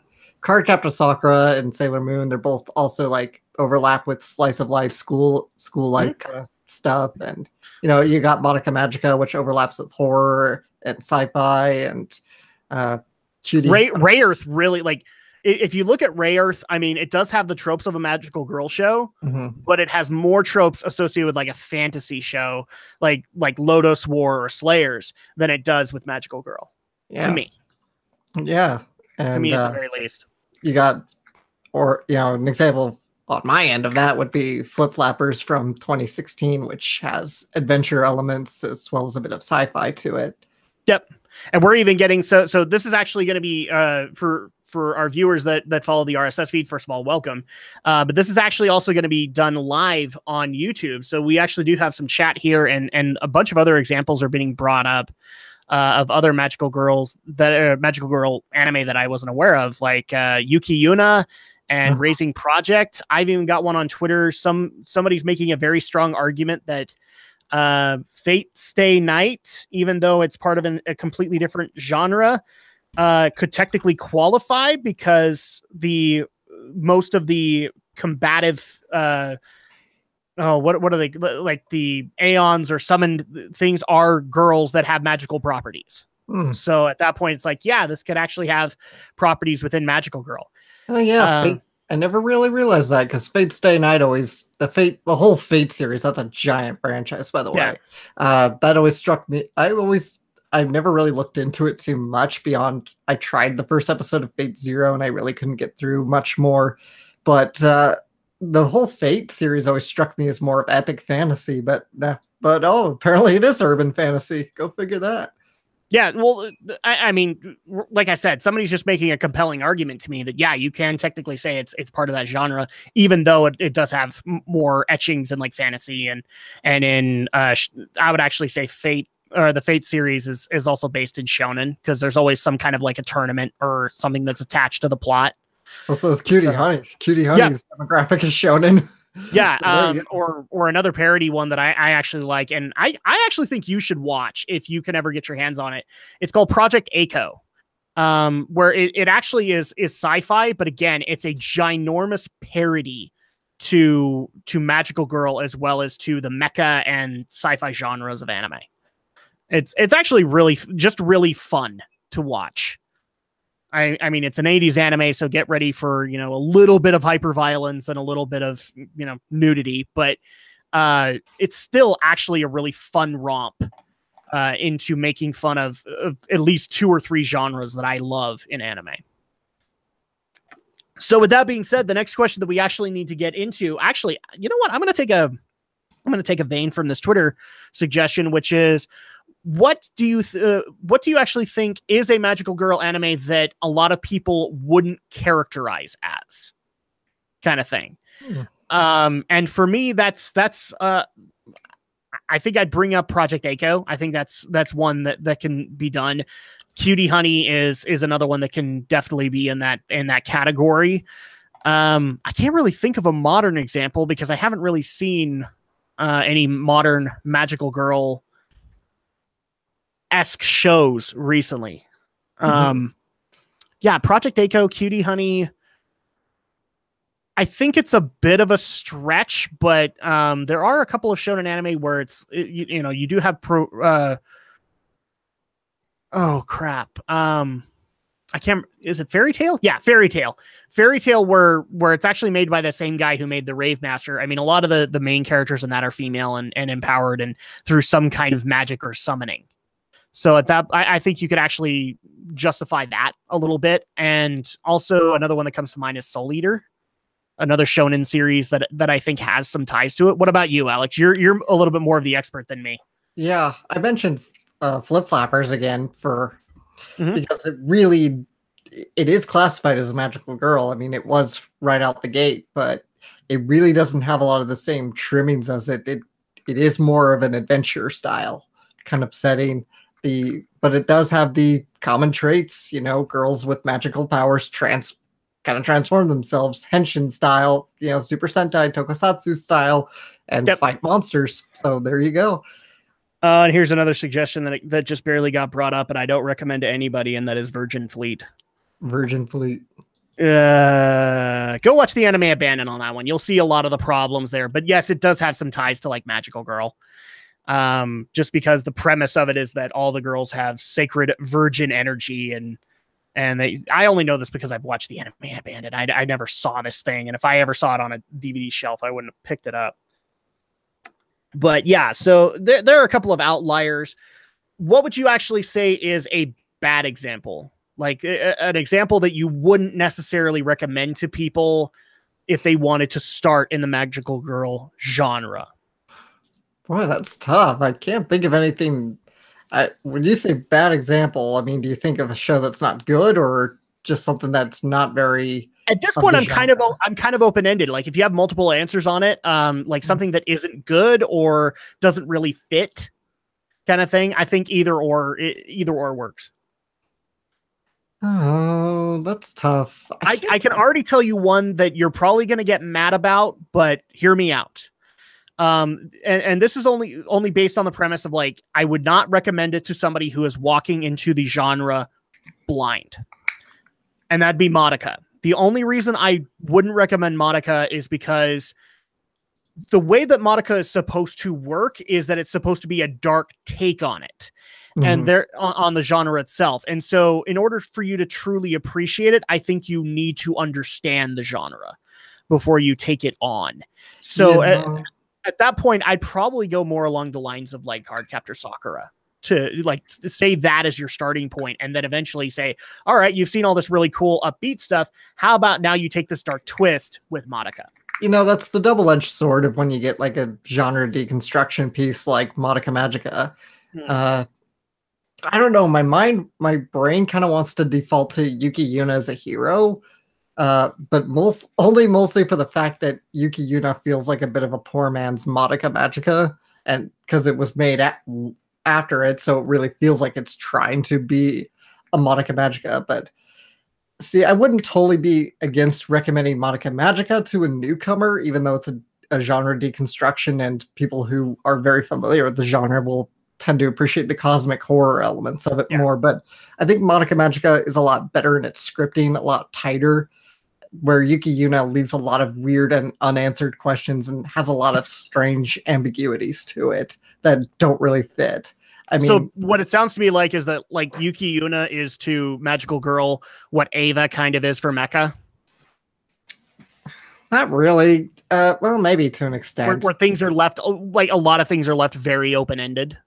Cardcaptor Sakura and Sailor Moon, they're both also like overlap with slice of life school-like kind of stuff. And, you got Madoka Magica, which overlaps with horror and sci-fi and cutie. Ray Earth really, like, if you look at Ray Earth, I mean, it does have the tropes of a magical girl show, but it has more tropes associated with like a fantasy show, like Lotus War or Slayers, than it does with magical girl. To me. Yeah. And, to me, at the very least. You got, an example on my end of that would be Flip Flappers from 2016, which has adventure elements as well as a bit of sci-fi to it. Yep. And we're even getting, so this is actually going to be for our viewers that follow the RSS feed. First of all, welcome. But this is actually also going to be done live on YouTube. So we actually do have some chat here, and a bunch of other examples are being brought up of other magical girls magical girl anime that I wasn't aware of, like Yuki Yuna and Raising Project. I've even got one on Twitter. Somebody's making a very strong argument that Fate Stay Night, even though it's part of a completely different genre, could technically qualify, because most of the combative what are they, like the Aeons or summoned things, are girls that have magical properties. So at that point, it's like, yeah, this could actually have properties within Magical Girl. Oh yeah, Fate, I never really realized that, because Fate Stay Night the whole Fate series, that's a giant franchise, by the way. That always struck me. I've never really looked into it too much beyond, I tried the first episode of Fate Zero and I really couldn't get through much more. But the whole Fate series always struck me as more of epic fantasy, but apparently it is urban fantasy. Go figure that. Yeah, well, I mean, like I said, somebody's just making a compelling argument to me that, yeah, you can technically say it's part of that genre, even though it does have more etchings in like fantasy and in I would actually say Fate, or the Fate series is also based in shonen, because there's always some kind of like a tournament or something that's attached to the plot. Also, it's Cutie Honey. Cutie Honey's demographic is shonen. Yeah, so or another parody one that I actually like, and I actually think you should watch if you can ever get your hands on it. It's called Project Echo, where it actually is sci-fi, but again, it's a ginormous parody to Magical Girl as well as to the mecha and sci-fi genres of anime. It's actually really fun to watch. I mean, it's an 80s anime, so get ready for, you know, a little bit of hyperviolence and a little bit of, you know, nudity, but it's still actually a really fun romp into making fun of at least 2 or 3 genres that I love in anime. So with that being said, the next question that we actually need to get into, actually, you know what? I'm going to take a vein from this Twitter suggestion, which is, what do you actually think is a magical girl anime that a lot of people wouldn't characterize as, kind of thing? And for me, that's I think I'd bring up Project Echo. I think that's one that can be done. Cutie Honey is another one that can definitely be in that category. I can't really think of a modern example because I haven't really seen any modern magical girl esque shows recently. Yeah, Project Echo, Cutie Honey. I think it's a bit of a stretch, but there are a couple of shonen anime where it's you know, you do have oh crap. I can't. Is it Fairy Tail? Yeah, Fairy Tail. Fairy Tail, where it's actually made by the same guy who made the Rave Master. I mean, a lot of the main characters in that are female and empowered and through some kind of magic or summoning. So at that, I think you could actually justify that a little bit. And also another one that comes to mind is Soul Eater, another shonen series that I think has some ties to it. What about you, Alex? You're a little bit more of the expert than me. Yeah, I mentioned Flip Flappers again because it is classified as a magical girl. I mean, it was right out the gate, but it really doesn't have a lot of the same trimmings as it. It is more of an adventure style kind of setting. But it does have the common traits, you know, girls with magical powers kind of transform themselves, Henshin style, you know, Super Sentai, Tokusatsu style, and fight monsters. So there you go. And here's another suggestion that just barely got brought up, and I don't recommend to anybody, and that is Virgin Fleet. Virgin Fleet. Go watch the anime Abandon on that one. You'll see a lot of the problems there. But yes, it does have some ties to like Magical Girl. Just because the premise of it is that all the girls have sacred virgin energy, and I only know this because I've watched the anime Abandon. I never saw this thing, and if I ever saw it on a DVD shelf, I wouldn't have picked it up. But yeah, so there are a couple of outliers. What would you actually say is a bad example? Like an example that you wouldn't necessarily recommend to people if they wanted to start in the magical girl genre? Boy, that's tough. I can't think of anything. When you say bad example, I mean, do you think of a show that's not good or just something that's not very... At this point, I'm kind of open-ended. Like if you have multiple answers on it, like something that isn't good or doesn't really fit kind of thing, I think either or works. Oh, that's tough. I can already tell you one that you're probably going to get mad about, but hear me out. And this is only based on the premise of like, I would not recommend it to somebody who is walking into the genre blind. And that'd be Madoka. The only reason I wouldn't recommend Madoka is because the way that Madoka is supposed to work is that it's supposed to be a dark take on it. And they're on the genre itself. And so in order for you to truly appreciate it, I think you need to understand the genre before you take it on. So at that point, I'd probably go more along the lines of like Cardcaptor Sakura to like say that as your starting point, and then eventually say, all right, you've seen all this really cool upbeat stuff. How about now you take this dark twist with Madoka? You know, that's the double-edged sword of when you get like a genre deconstruction piece like Madoka Magica. I don't know. My brain kind of wants to default to Yuki Yuna as a hero. But mostly for the fact that Yuki Yuna feels like a bit of a poor man's Madoka Magica, and because it was made after it, so it really feels like it's trying to be a Madoka Magica. But see, I wouldn't totally be against recommending Madoka Magica to a newcomer, even though it's a genre deconstruction, and people who are very familiar with the genre will tend to appreciate the cosmic horror elements of it more. But I think Madoka Magica is a lot better in its scripting, a lot tighter, where Yuki Yuna leaves a lot of weird and unanswered questions and has a lot of strange ambiguities to it that don't really fit. I mean, so what it sounds to me like is that like Yuki Yuna is to Magical Girl what Ava kind of is for Mecha. Not really. Well, maybe to an extent. Where things are left, like a lot of things are left very open-ended.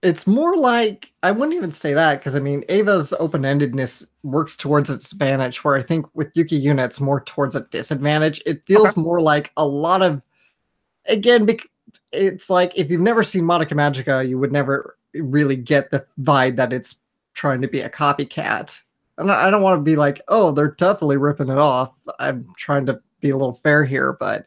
It's more like, I wouldn't even say that, because I mean, Ava's open-endedness works towards its advantage, where I think with Yuki Yuna, it's more towards a disadvantage. It feels more like a lot of, again, it's like, if you've never seen Madoka Magica, you would never really get the vibe that it's trying to be a copycat. And I don't want to be like, oh, they're definitely ripping it off. I'm trying to be a little fair here, but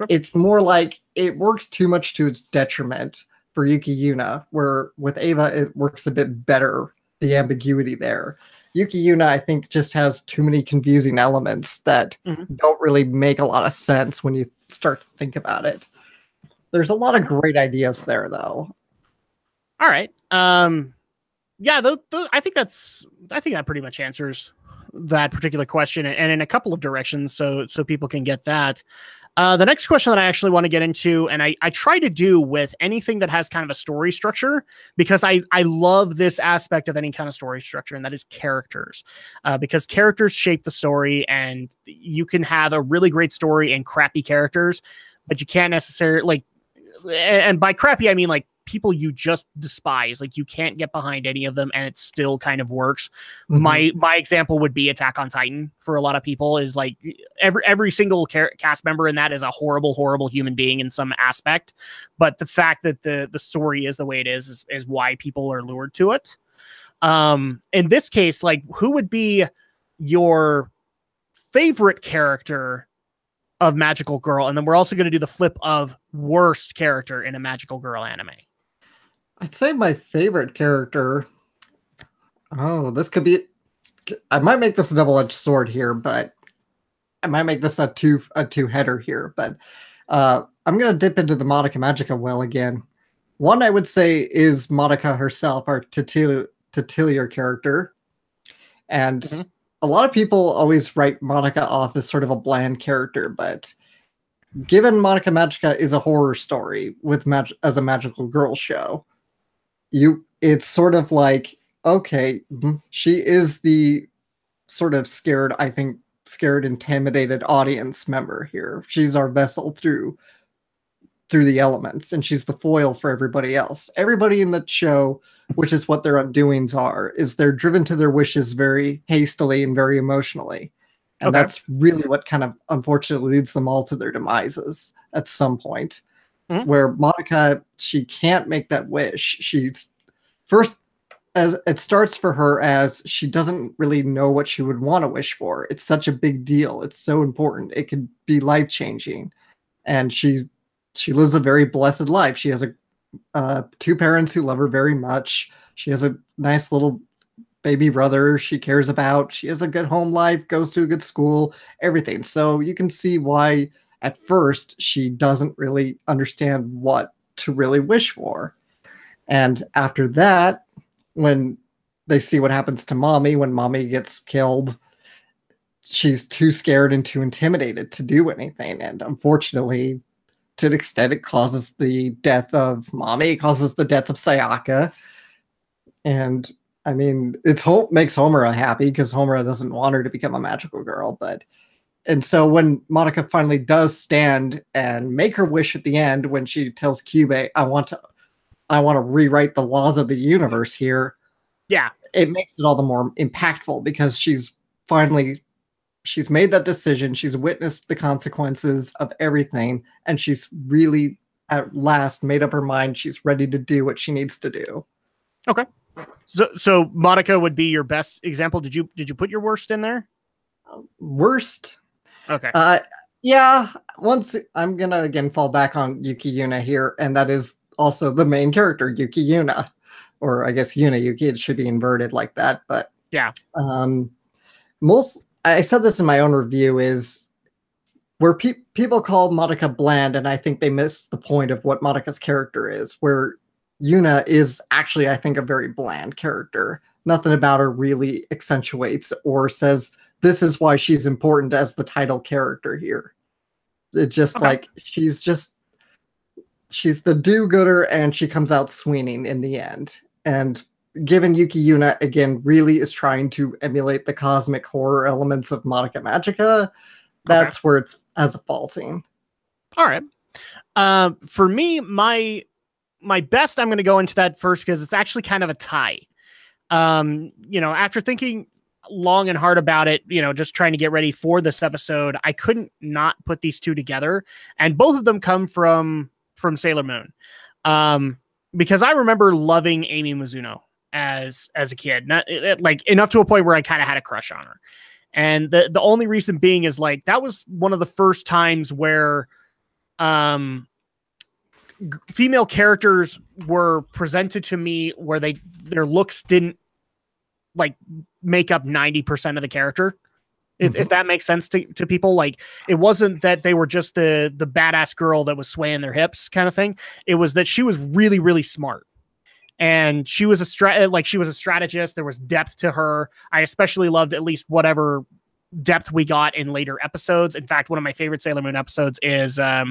it's more like it works too much to its detriment for Yuki Yuna, where with Ava, it works a bit better, the ambiguity there. Yuki Yuna, I think, just has too many confusing elements that don't really make a lot of sense when you start to think about it. There's a lot of great ideas there, though. All right. Yeah, I think that pretty much answers that particular question, and in a couple of directions, so people can get that. The next question that I actually want to get into, and I try to do with anything that has kind of a story structure, because I love this aspect of any kind of story structure, and that is characters. Because characters shape the story, and you can have a really great story and crappy characters, but you can't necessarily, like, and by crappy, I mean like people you just despise. Like you can't get behind any of them and it still kind of works. My example would be Attack on Titan for a lot of people, is like every single cast member in that is a horrible human being in some aspect. But the fact that the story is the way it is why people are lured to it. In this case, like, who would be your favorite character of Magical Girl? And then we're also going to do the flip of worst character in a Magical Girl anime. I'd say my favorite character. Oh, this could be. I might make this a double-edged sword here, but I might make this a two-header here. But I'm gonna dip into the Madoka Magica well again. One I would say is Madoka herself, our titular character, and a lot of people always write Madoka off as sort of a bland character, but given Madoka Magica is a horror story with as a Magical Girl show, it's sort of like, okay, she is the sort of scared, intimidated audience member here. She's our vessel through the elements, and she's the foil for everybody else. Everybody in the show, which is what their undoings are, is they're driven to their wishes very hastily and very emotionally. And that's really what kind of unfortunately leads them all to their demises at some point. Where Madoka, she can't make that wish. She's first, as it starts for her as she doesn't really know what she would want to wish for. It's such a big deal. It's so important. It could be life-changing. And she lives a very blessed life. She has two parents who love her very much. She has a nice little baby brother she cares about. She has a good home life, goes to a good school, everything. So you can see why at first she doesn't really understand what to really wish for. And after that, when they see what happens to Mommy, when Mommy gets killed, she's too scared and too intimidated to do anything. And unfortunately, to an extent, it causes the death of Mommy, it causes the death of Sayaka. And I mean, makes Homura happy because Homura doesn't want her to become a magical girl. And so when Madoka finally does stand and make her wish at the end, when she tells Kyubey, I want to rewrite the laws of the universe here. Yeah. It makes it all the more impactful because she's made that decision. She's witnessed the consequences of everything. And she's really at last made up her mind. She's ready to do what she needs to do. Okay. So Madoka would be your best example. Did you put your worst in there? Worst? Okay. Yeah. Once I'm going to again fall back on Yuki Yuna here, and that is also the main character, Yuki Yuna. Or I guess Yuna Yuki, it should be inverted like that. But yeah. I said this in my own review, is where people call Madoka bland, and I think they miss the point of what Madoka's character is, where Yuna is actually, I think, a very bland character. Nothing about her really accentuates or says, this is why she's important as the title character here. It's just like, she she's the do-gooder, and she comes out swinging in the end. And given Yuki Yuna, again, really is trying to emulate the cosmic horror elements of Monica Magica, that's where it's as a faulting. All right. For me, my best, I'm going to go into that first because it's actually kind of a tie. After thinking long and hard about it, just trying to get ready for this episode, I couldn't not put these two together, and both of them come from Sailor Moon. Because I remember loving Amy Mizuno as a kid, not like enough to a point where I kind of had a crush on her. And the only reason being is like, that was one of the first times where, female characters were presented to me where their looks didn't like make up 90% of the character. If that makes sense to people. Like, it wasn't that they were just the badass girl that was swaying their hips kind of thing. It was that she was really, really smart. And she was a strategist. There was depth to her. I especially loved at least whatever depth we got in later episodes. In fact, one of my favorite Sailor Moon episodes is, I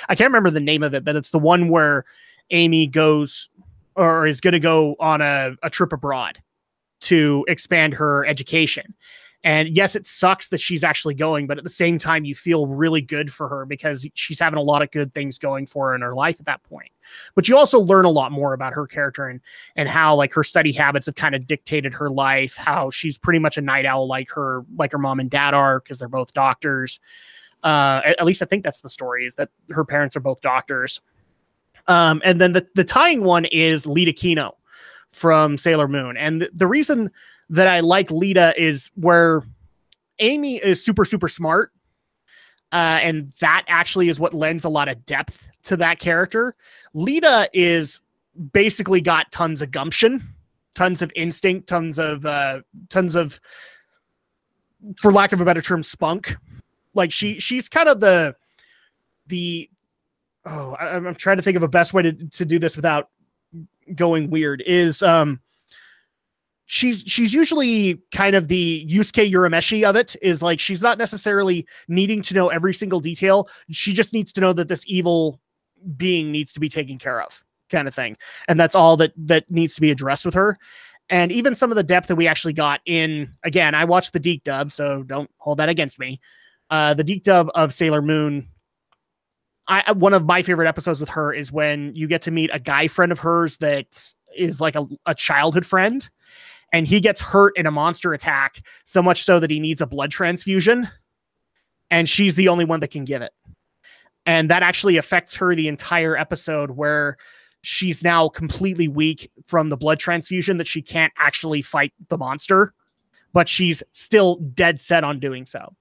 can't remember the name of it, but it's the one where Amy goes or is going to go on a trip abroad to expand her education. And yes, it sucks that she's actually going, but at the same time, you feel really good for her because she's having a lot of good things going for her in her life at that point. But you also learn a lot more about her character and how like her study habits have kind of dictated her life, how she's pretty much a night owl like her mom and dad are, because they're both doctors. At least I think that's the story, is that her parents are both doctors. And then the tying one is Lita Kino from Sailor Moon. And the reason that I like Lita is where Amy is super, super smart. And that actually is what lends a lot of depth to that character. Lita is basically got tons of gumption, tons of instinct, tons of, for lack of a better term, spunk. Like she's kind of I'm trying to think of a best way to do this without going weird, is she's usually kind of the Yusuke Urameshi of it, is like, she's not necessarily needing to know every single detail. She just needs to know that this evil being needs to be taken care of, kind of thing. And that's all that needs to be addressed with her. And even some of the depth that we actually got in, again, I watched the Deke dub, so don't hold that against me. The Deke dub of Sailor Moon, one of my favorite episodes with her is when you get to meet a guy friend of hers that is like a childhood friend, and he gets hurt in a monster attack, so much so that he needs a blood transfusion, and she's the only one that can give it. And that actually affects her the entire episode, where she's now completely weak from the blood transfusion, that she can't actually fight the monster, but she's still dead set on doing so.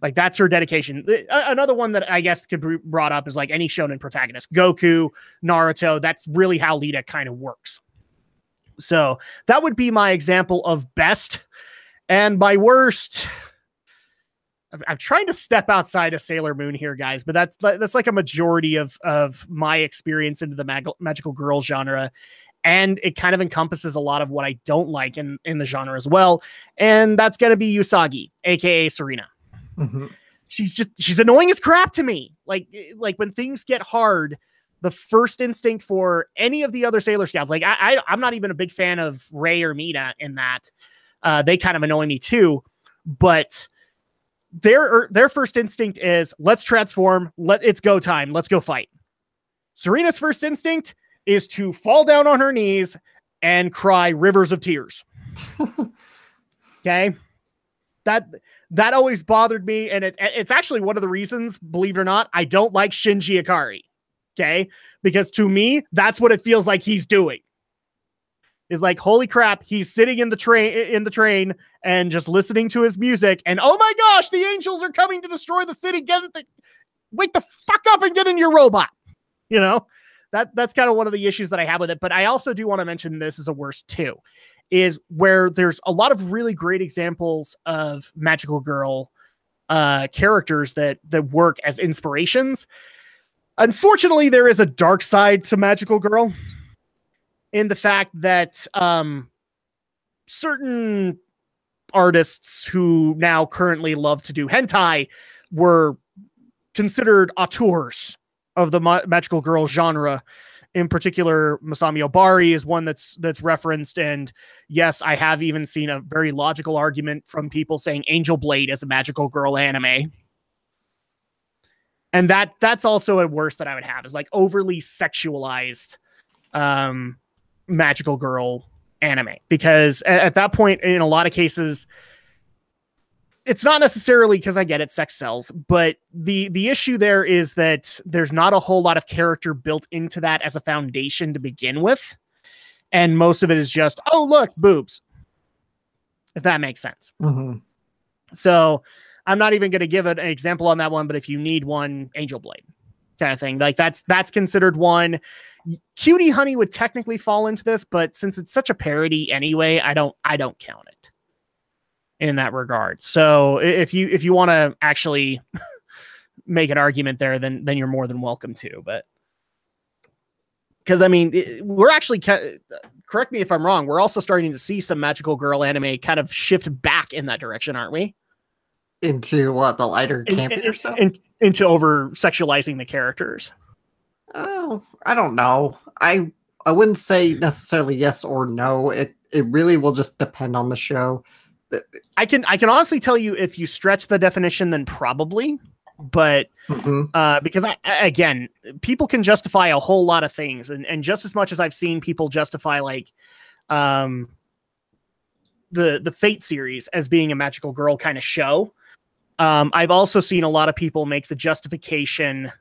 Like, that's her dedication. Another one that I guess could be brought up is like any shonen protagonist, Goku, Naruto. That's really how Lita kind of works. So that would be my example of best. And my worst, I'm trying to step outside of Sailor Moon here, guys, but that's like a majority of my experience into the magical girl genre. And it kind of encompasses a lot of what I don't like in the genre as well. And that's going to be Usagi, aka Serena. Mm-hmm. She's annoying as crap to me. Like when things get hard, the first instinct for any of the other Sailor Scouts, like I'm not even a big fan of Ray or Mina in that. They kind of annoy me too, but their first instinct is, let's transform. It's go time. Let's go fight. Serena's first instinct is to fall down on her knees and cry rivers of tears. Okay. That always bothered me. And it's actually one of the reasons, believe it or not, I don't like Shinji Ikari. Okay. Because to me, that's what it feels like he's doing. Is like, holy crap, he's sitting in the train and just listening to his music. And oh my gosh, the angels are coming to destroy the city. Wake the fuck up and get in your robot. You know, that's kind of one of the issues that I have with it. But I also do want to mention this as a worst too, is where there's a lot of really great examples of magical girl characters that work as inspirations. Unfortunately, there is a dark side to magical girl, in the fact that certain artists who now currently love to do hentai were considered auteurs of the magical girl genre. In particular, Masami Obari is one that's referenced. And yes, I have even seen a very logical argument from people saying Angel Blade is a magical girl anime. And that's also a worst that I would have, is like overly sexualized magical girl anime. Because at that point, in a lot of cases, it's not necessarily because I get it, sex sells, but the issue there is that there's not a whole lot of character built into that as a foundation to begin with. And most of it is just, oh, look, boobs. If that makes sense. Mm-hmm. So I'm not even going to give an example on that one, but if you need one, Angel Blade kind of thing, like that's considered one. Cutie Honey would technically fall into this, but since it's such a parody anyway, I don't count it in that regard. So if you want to actually make an argument there, then you're more than welcome to. But because I mean, we're actually, correct me if I'm wrong, we're also starting to see some magical girl anime kind of shift back in that direction, aren't we? Into what, the lighter campier stuff? Into over sexualizing the characters. Oh, I don't know. I wouldn't say necessarily yes or no. It really will just depend on the show. I can honestly tell you, if you stretch the definition, then probably, but because again, people can justify a whole lot of things, and just as much as I've seen people justify like the Fate series as being a magical girl kind of show, I've also seen a lot of people make the justification,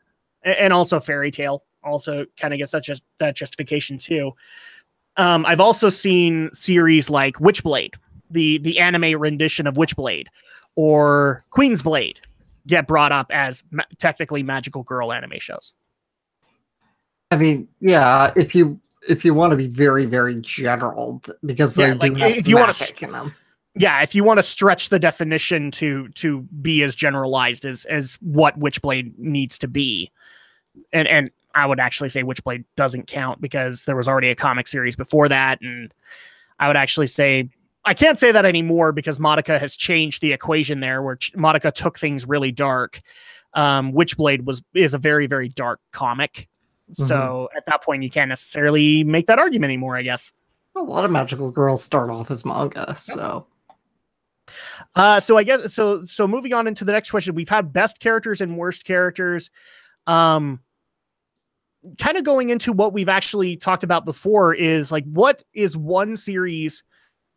and also Fairy Tail also kind of gets that justification too. I've also seen series like Witchblade, the anime rendition of Witchblade, or Queen's Blade, get brought up as technically magical girl anime shows. I mean, yeah, if you want to be very, very general, because they do have if you want to in them. Yeah, if you want to stretch the definition to be as generalized as what Witchblade needs to be, and I would actually say Witchblade doesn't count because there was already a comic series before that, and I would actually say I can't say that anymore because Madoka has changed the equation there, where Madoka took things really dark. Witchblade is a very, very dark comic. So at that point, you can't necessarily make that argument anymore, I guess. A lot of magical girls start off as manga, so. So I guess so moving on into the next question, we've had best characters and worst characters. Kind of going into what we've actually talked about before is like, what is one series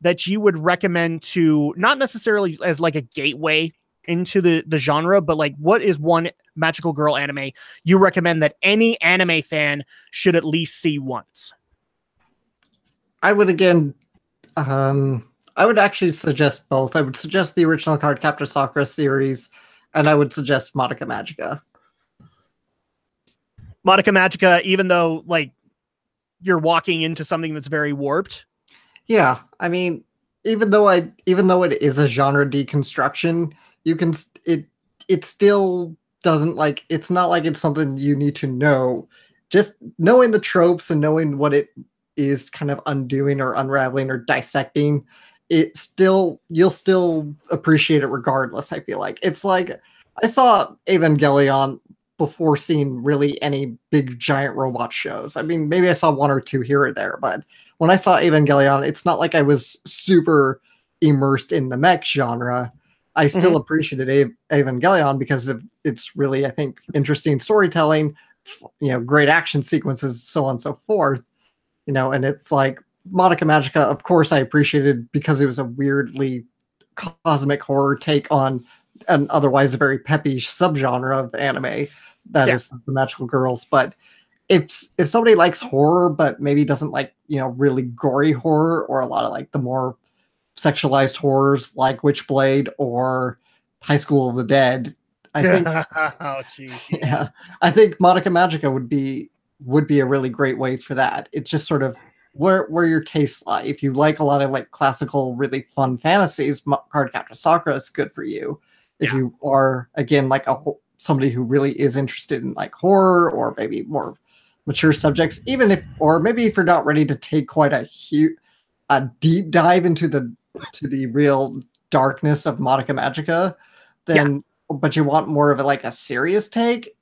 that you would recommend to, not necessarily as like a gateway into the genre, but like, what is one magical girl anime you recommend that any anime fan should at least see once? I would actually suggest both. I would suggest the original Cardcaptor Sakura series, and I would suggest Madoka Magica. Madoka Magica, even though like you're walking into something that's very warped. Yeah, I mean, even though it is a genre deconstruction, it still doesn't, like, it's not like it's something you need to know. Just knowing the tropes and knowing what it is kind of undoing or unraveling or dissecting, you'll still appreciate it regardless. I feel like it's like I saw Evangelion before seeing really any big giant robot shows. I mean, maybe I saw one or two here or there, but when I saw Evangelion, it's not like I was super immersed in the mech genre. I still appreciated Evangelion because of its really, I think, interesting storytelling, great action sequences, so on and so forth. And it's like Madoka Magica, of course, I appreciated because it was a weirdly cosmic horror take on an otherwise a very peppy subgenre of anime that is the magical girls. But if somebody likes horror but maybe doesn't like really gory horror, or a lot of like the more sexualized horrors like Witchblade or High School of the Dead, I think oh geez, yeah, I think Madoka Magica would be a really great way for that. It's just sort of where your tastes lie. If you like a lot of like classical, really fun fantasies, Cardcaptor Sakura is good for you. If you are, again, like somebody who really is interested in like horror or maybe more mature subjects, or maybe if you're not ready to take quite a deep dive into the real darkness of Madoka Magica, then but you want more of a serious take,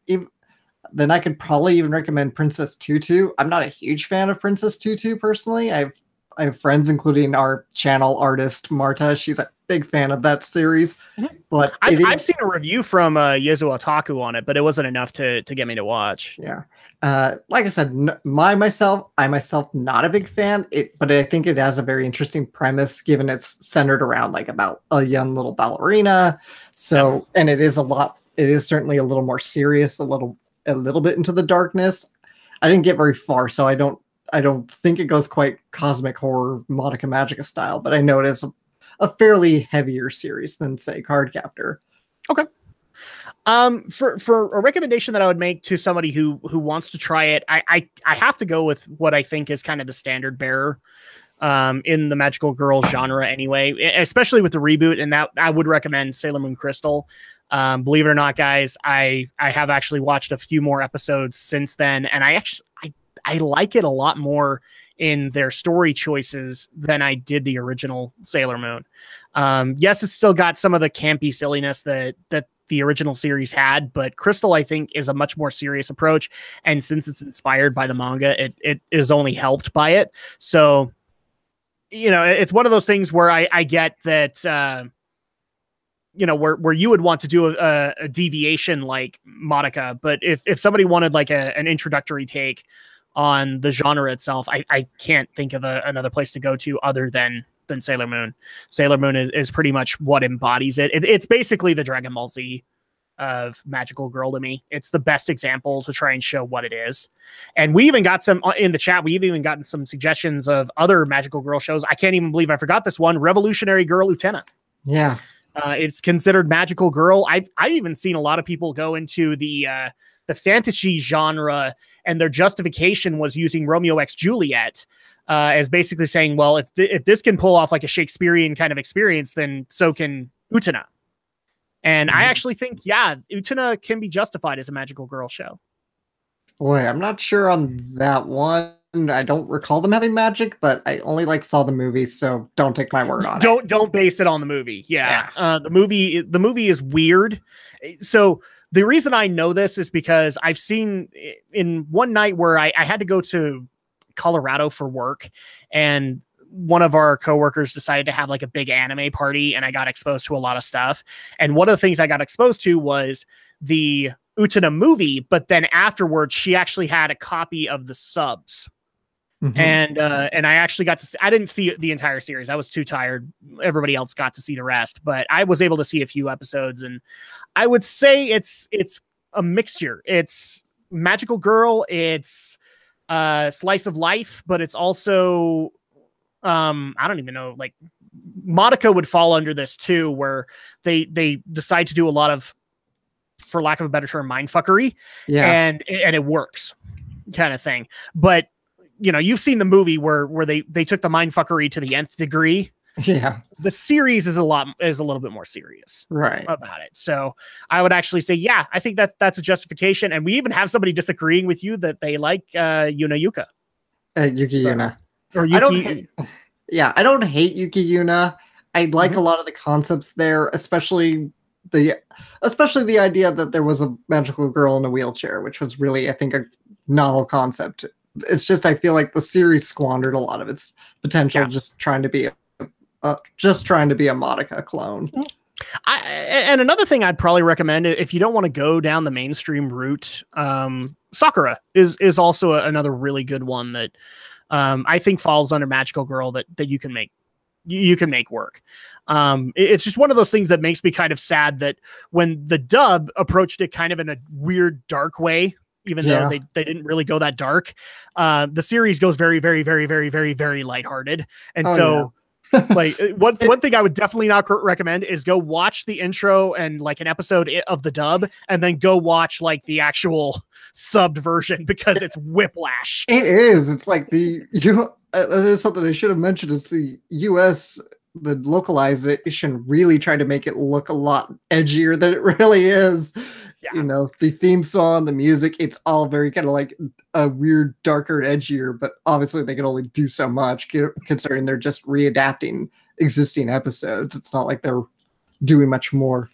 then I could probably even recommend Princess Tutu. I'm not a huge fan of Princess Tutu personally. I have friends, including our channel artist Marta. She's a big fan of that series. But I've seen a review from Yuzu Otaku on it, but it wasn't enough to get me to watch. Yeah. Like I said, I myself not a big fan. But I think it has a very interesting premise, given it's centered around like about a young little ballerina. So, and it is certainly a little more serious, a little bit into the darkness. I didn't get very far, so I don't think it goes quite cosmic horror Madoka Magica style, but I know it is a fairly heavier series than, say, Cardcaptor. Okay. For a recommendation that I would make to somebody who wants to try it, I have to go with what I think is kind of the standard bearer in the magical girl genre anyway, especially with the reboot, and that I would recommend Sailor Moon Crystal. Believe it or not, guys, I have actually watched a few more episodes since then, and I like it a lot more in their story choices than I did the original Sailor Moon. Yes, it's still got some of the campy silliness that the original series had, but Crystal, I think, is a much more serious approach. And since it's inspired by the manga, it is only helped by it. So, it's one of those things where I get that, where you would want to do a deviation like Madoka, but if somebody wanted like an introductory take on the genre itself, I can't think of another place to go to other than Sailor Moon. Sailor Moon is pretty much what embodies it. It's basically the Dragon Ball Z of magical girl to me. It's the best example to try and show what it is. And we even got some in the chat. We've even gotten some suggestions of other magical girl shows. I can't even believe I forgot this one, Revolutionary Girl Utena. Yeah. It's considered magical girl. I've even seen a lot of people go into the fantasy genre, and their justification was using Romeo x Juliet as basically saying, well, if this can pull off like a Shakespearean kind of experience, then so can Utena. And I actually think, Utena can be justified as a magical girl show. Boy, I'm not sure on that one. I don't recall them having magic, but I only saw the movie, so don't take my word on it. Don't base it on the movie. Yeah. The movie is weird. So the reason I know this is because I've seen in one night where I had to go to Colorado for work, and one of our coworkers decided to have like a big anime party, and I got exposed to a lot of stuff. And one of the things I got exposed to was the Utena movie, but then afterwards she actually had a copy of the subs. Mm-hmm. And I actually got to see, I didn't see the entire series. I was too tired. Everybody else got to see the rest, but I was able to see a few episodes, and I would say it's a mixture. It's magical girl, it's slice of life, but it's also I don't even know, like Madoka would fall under this too, where they decide to do a lot of, for lack of a better term, mindfuckery. Yeah. And it works kind of thing. But you've seen the movie where they took the mindfuckery to the nth degree. Yeah. The series is a little bit more serious about it. So I would actually say, I think that's a justification. And we even have somebody disagreeing with you that they like Yuna Yuka. Yuki Yuna. Or Yuki. I don't hate Yuki Yuna. I like a lot of the concepts there, especially the idea that there was a magical girl in a wheelchair, which was really, I think, a novel concept. It's just, I feel like the series squandered a lot of its potential just trying to be a Madoka clone. And another thing I'd probably recommend, if you don't want to go down the mainstream route, Sakura is also another really good one that I think falls under magical girl that you can make work. It's just one of those things that makes me kind of sad that when the dub approached it kind of in a weird dark way, even though they didn't really go that dark, the series goes very, very, very, very, very, very lighthearted. And like one thing I would definitely not recommend is go watch the intro and like an episode of the dub, and then go watch like the actual subbed version, because it's whiplash. It is. It's like that is something I should have mentioned, is the US, the localization really tried to make it look a lot edgier than it really is. Yeah. The theme song, the music, it's all very kind of like a weird, darker, edgier, but obviously they can only do so much considering they're just readapting existing episodes. It's not like they're doing much more.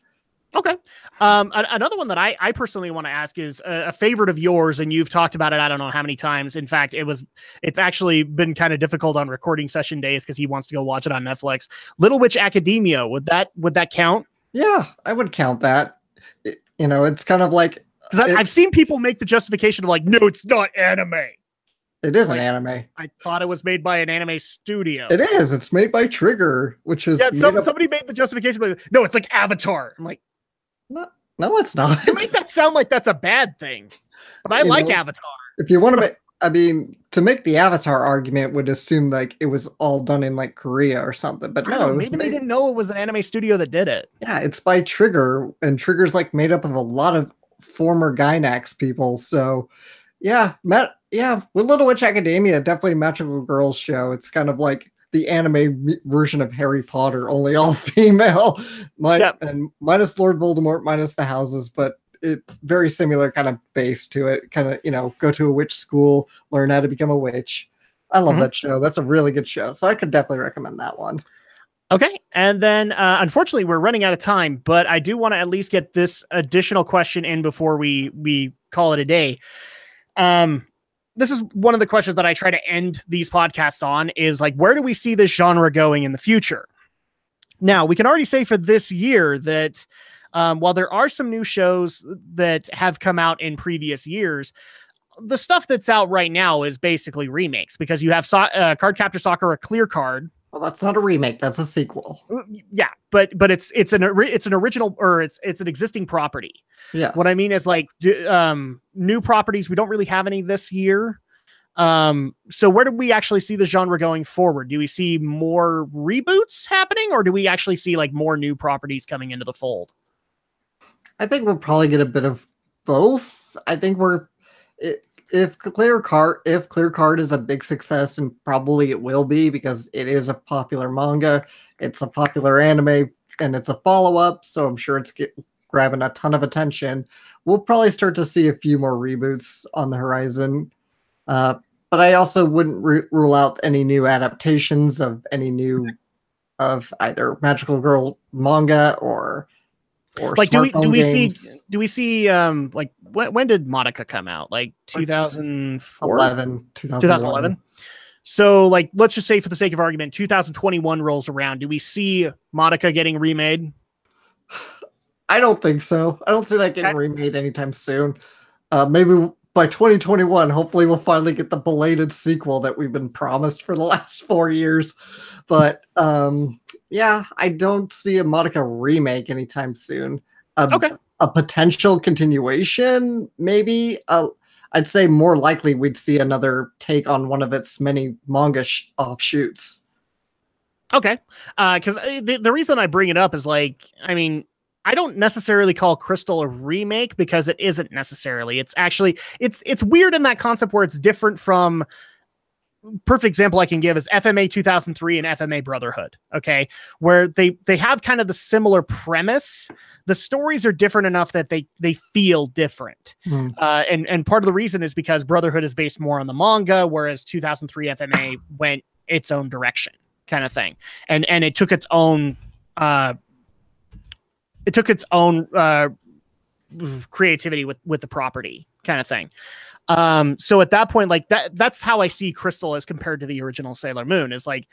Okay. Another one that I personally want to ask is a favorite of yours, and you've talked about it I don't know how many times. In fact, it's actually been kind of difficult on recording session days because he wants to go watch it on Netflix. Little Witch Academia, would that count? Yeah, I would count that. It's kind of like, because I've seen people make the justification of like, no, it's not anime. It is an anime. I thought it was made by an anime studio. It is. It's made by Trigger, which is somebody made the justification, but no, it's like Avatar. I'm like, no, it's not. You make that sound like that's a bad thing, but I like Avatar. If you want to to make the Avatar argument would assume like it was all done in like Korea or something, but no, maybe they didn't know it was an anime studio that did it. Yeah, it's by Trigger, and Trigger's like made up of a lot of former Gainax people. So, yeah, with Little Witch Academia, definitely a magical girls show. It's kind of like the anime version of Harry Potter, only all female, and minus Lord Voldemort, minus the houses, but it's very similar kind of base to it. Kind of, go to a witch school, learn how to become a witch. I love that show. That's a really good show. So I could definitely recommend that one. Okay. And then, unfortunately, we're running out of time, but I do want to at least get this additional question in before we call it a day. This is one of the questions that I try to end these podcasts on is like, where do we see this genre going in the future? Now, we can already say for this year that while there are some new shows that have come out in previous years, the stuff that's out right now is basically remakes because you have Cardcaptor Sakura Clear Card. Well, that's not a remake. That's a sequel. Yeah, but it's an original, or it's an existing property. Yeah. What I mean is like new properties. We don't really have any this year. So where do we actually see the genre going forward? Do we see more reboots happening, or do we actually see like more new properties coming into the fold? I think we'll probably get a bit of both. I think if Clear Card is a big success, and probably it will be because it is a popular manga, it's a popular anime, and it's a follow-up, so I'm sure it's grabbing a ton of attention. We'll probably start to see a few more reboots on the horizon. But I also wouldn't rule out any new adaptations of either Magical Girl manga or like do we games. see like when did Madoka come out? Like 2004? 2011. So like let's just say for the sake of argument 2021 rolls around. Do we see Madoka getting remade? I don't think so. I don't see that getting remade anytime soon. Maybe by 2021, hopefully we'll finally get the belated sequel that we've been promised for the last 4 years. But yeah, I don't see a Madoka remake anytime soon. A potential continuation, maybe. I'd say more likely we'd see another take on one of its many manga offshoots. Okay. Because the reason I bring it up is like, I mean, I don't necessarily call Crystal a remake because it isn't necessarily. It's actually, it's weird in that concept where it's different from, perfect example I can give is FMA 2003 and FMA Brotherhood. Okay. Where they have kind of the similar premise. The stories are different enough that they feel different. And part of the reason is because Brotherhood is based more on the manga, whereas 2003 FMA went its own direction kind of thing. And it took its own, creativity with the property kind of thing. So at that point, like that's how I see Crystal as compared to the original Sailor Moon is like,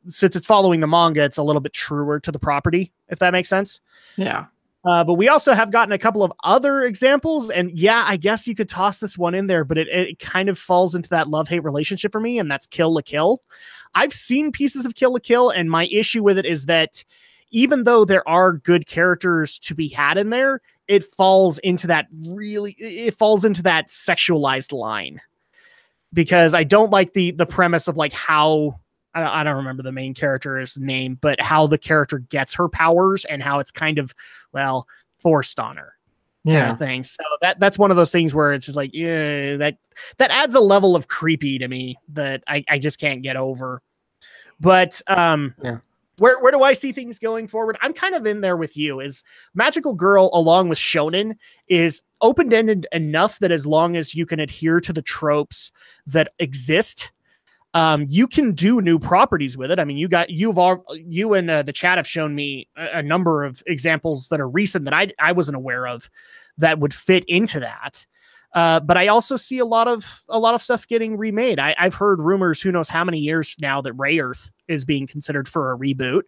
since it's following the manga, it's a little bit truer to the property, if that makes sense. Yeah. But we also have gotten a couple of other examples, and yeah, I guess you could toss this one in there, but it kind of falls into that love-hate relationship for me, and that's Kill la Kill. I've seen pieces of Kill la Kill, and my issue with it is that even though there are good characters to be had in there, it falls into that sexualized line, because I don't like the premise of like how, I don't remember the main character's name, but how the character gets her powers and how it's kind of, well, forced on her kind of thing. So that's one of those things where it's just like, yeah, that adds a level of creepy to me that I just can't get over. But, Where do I see things going forward? I'm kind of in there with you. Is Magical Girl, along with Shonen, is open-ended enough that as long as you can adhere to the tropes that exist, you can do new properties with it. I mean, you and the chat have shown me a number of examples that are recent that I wasn't aware of that would fit into that. But I also see a lot of stuff getting remade. I've heard rumors, who knows how many years now, that Ray Earth is being considered for a reboot.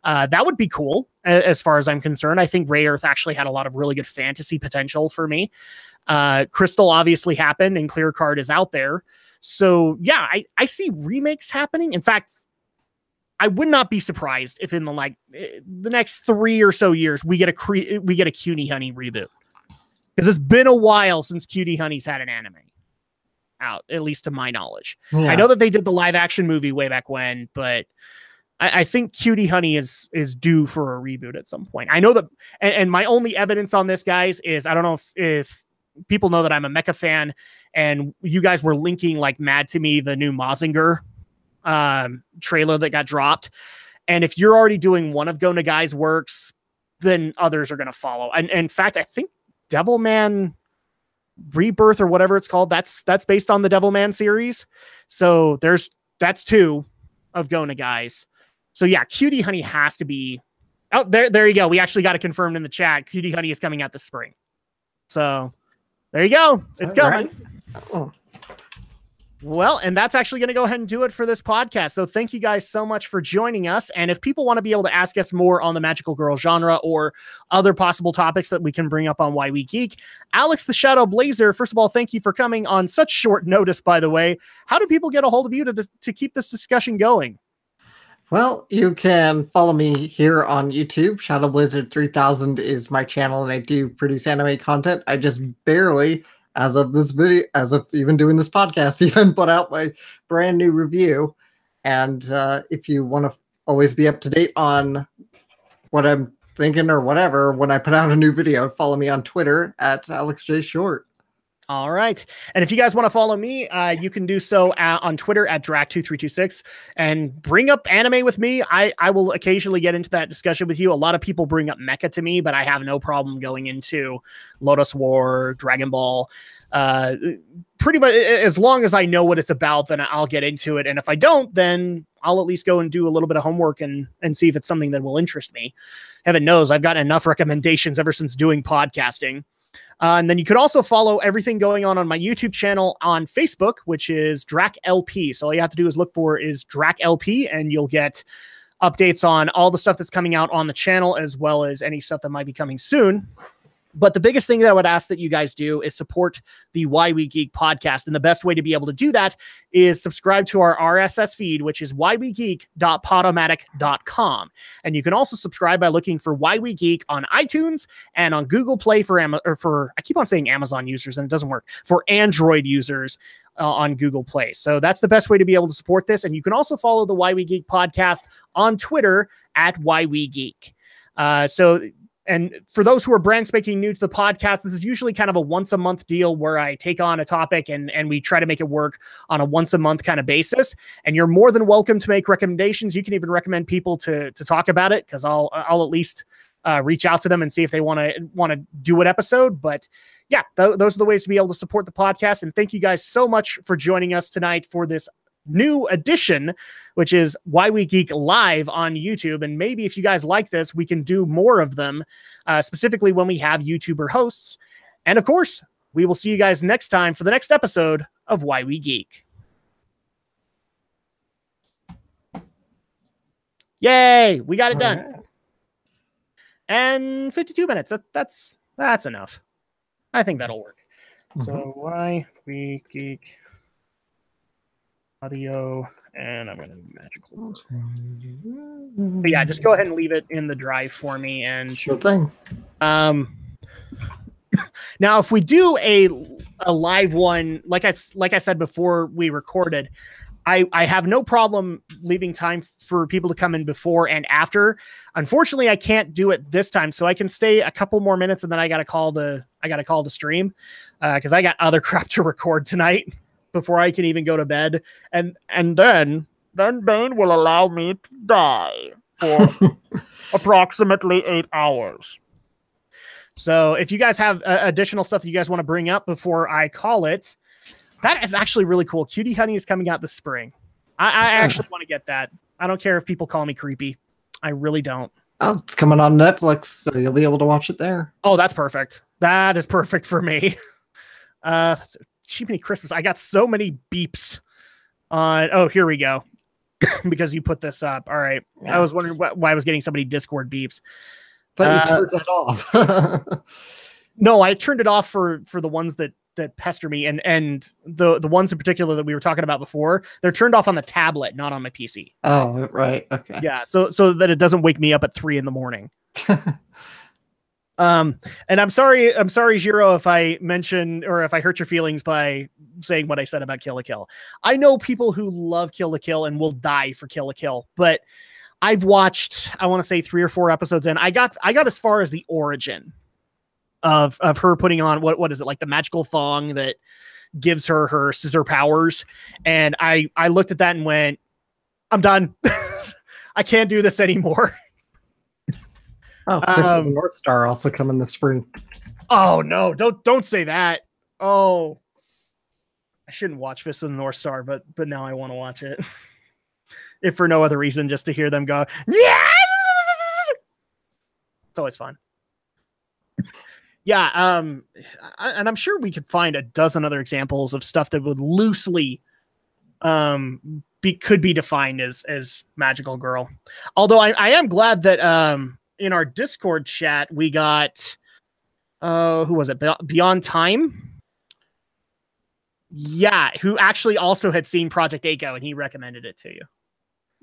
That would be cool as far as I'm concerned. I think Ray Earth actually had a lot of really good fantasy potential for me. Crystal obviously happened, and Clear Card is out there. So yeah, I see remakes happening. In fact, I would not be surprised if in the next 3 or so years we get a Cutie Honey reboot, because it's been a while since Cutie Honey's had an anime out, at least to my knowledge. Yeah. I know that they did the live action movie way back when, but I think Cutie Honey is due for a reboot at some point. I know that, and my only evidence on this, guys, is I don't know if people know that I'm a mecha fan, and you guys were linking like mad to me the new Mazinger trailer that got dropped. And if you're already doing one of Go Nagai's works, then others are going to follow. And in fact, I think Devilman Rebirth or whatever it's called, that's based on the Devilman series. So that's 2 of Go Nagai's. So yeah, Cutie Honey has to be out there. There you go. We actually got it confirmed in the chat. Cutie Honey is coming out this spring. So there you go. It's coming. Right? Oh. Well, and that's actually going to go ahead and do it for this podcast. So thank you guys so much for joining us. And if people want to be able to ask us more on the magical girl genre or other possible topics that we can bring up on Why We Geek, Alex the Shadow Blazer, first of all, thank you for coming on such short notice, by the way. How do people get a hold of you to keep this discussion going? Well, you can follow me here on YouTube. Shadow Blizzard 3000 is my channel, and I do produce anime content. I just barely, as of this video, as of even doing this podcast, even put out my brand new review. And if you want to always be up to date on what I'm thinking or whatever, when I put out a new video, follow me on Twitter at AlexJShort. All right. And if you guys want to follow me, you can do so on Twitter at Drac2326 and bring up anime with me. I will occasionally get into that discussion with you. A lot of people bring up mecha to me, but I have no problem going into Lotus War, Dragon Ball. Pretty much as long as I know what it's about, then I'll get into it. And if I don't, then I'll at least go and do a little bit of homework and see if it's something that will interest me. Heaven knows I've gotten enough recommendations ever since doing podcasting. And then you could also follow everything going on my YouTube channel on Facebook, which is DracLP. So all you have to do is look for is DracLP, and you'll get updates on all the stuff that's coming out on the channel, as well as any stuff that might be coming soon. But the biggest thing that I would ask that you guys do is support the Why We Geek podcast. And the best way to be able to do that is subscribe to our RSS feed, which is whywegeek.podomatic.com. And you can also subscribe by looking for Why We Geek on iTunes and on Google Play for I keep on saying Amazon users and it doesn't work, for Android users on Google Play. So that's the best way to be able to support this. And you can also follow the Why We Geek podcast on Twitter at Why We Geek. And for those who are brand spanking new to the podcast, this is usually kind of a once a month deal where I take on a topic and we try to make it work on a once a month kind of basis. And you're more than welcome to make recommendations. You can even recommend people to talk about it, because I'll at least reach out to them and see if they want to do an episode. But yeah, those are the ways to be able to support the podcast. And thank you guys so much for joining us tonight for this new edition, which is Why We Geek live on YouTube. And maybe if you guys like this, we can do more of them, specifically when we have YouTuber hosts. And of course, we will see you guys next time for the next episode of Why We Geek. Yay, we got it done. Right. And 52 minutes. That's enough. I think that'll work. Mm-hmm. So Why We Geek audio, and I'm going to magical. But yeah, just go ahead and leave it in the drive for me. And sure thing. Now, if we do a live one, like I said before we recorded, I have no problem leaving time for people to come in before and after. Unfortunately, I can't do it this time, so I can stay a couple more minutes, and then I got to call the stream because I got other crap to record tonight before I can even go to bed. And then Bane will allow me to die for approximately 8 hours. So if you guys have additional stuff that you guys want to bring up before I call it, that is actually really cool. Cutie Honey is coming out this spring. I actually want to get that. I don't care if people call me creepy. I really don't. Oh, it's coming on Netflix, so you'll be able to watch it there. Oh, that's perfect. That is perfect for me. Cheapany Christmas. I got so many beeps on. Oh, here we go. Because you put this up. All right. Yeah. I was wondering why I was getting so many Discord beeps. But you turned that off. No, I turned it off for the ones that pester me, and the ones in particular that we were talking about before, they're turned off on the tablet, not on my PC. Oh, right. Okay. Yeah, so that it doesn't wake me up at 3 a.m. And I'm sorry, Jiro, if I mention or if I hurt your feelings by saying what I said about Kill la Kill. I know people who love Kill la Kill and will die for Kill la Kill, but I've watched, I want to say 3 or 4 episodes in. I got as far as the origin of her putting on what is it, like the magical thong that gives her scissor powers, and I looked at that and went, I'm done. I can't do this anymore. Oh, Fist of the North Star also coming this spring. Oh no, don't say that. Oh, I shouldn't watch Fist of the North Star, but now I want to watch it. If for no other reason, just to hear them go, yeah. It's always fun. Yeah, and I'm sure we could find a dozen other examples of stuff that would loosely could be defined as magical girl. Although I am glad that in our Discord chat we got who was it? Beyond Time? Yeah, who actually also had seen Project Echo, and he recommended it to you.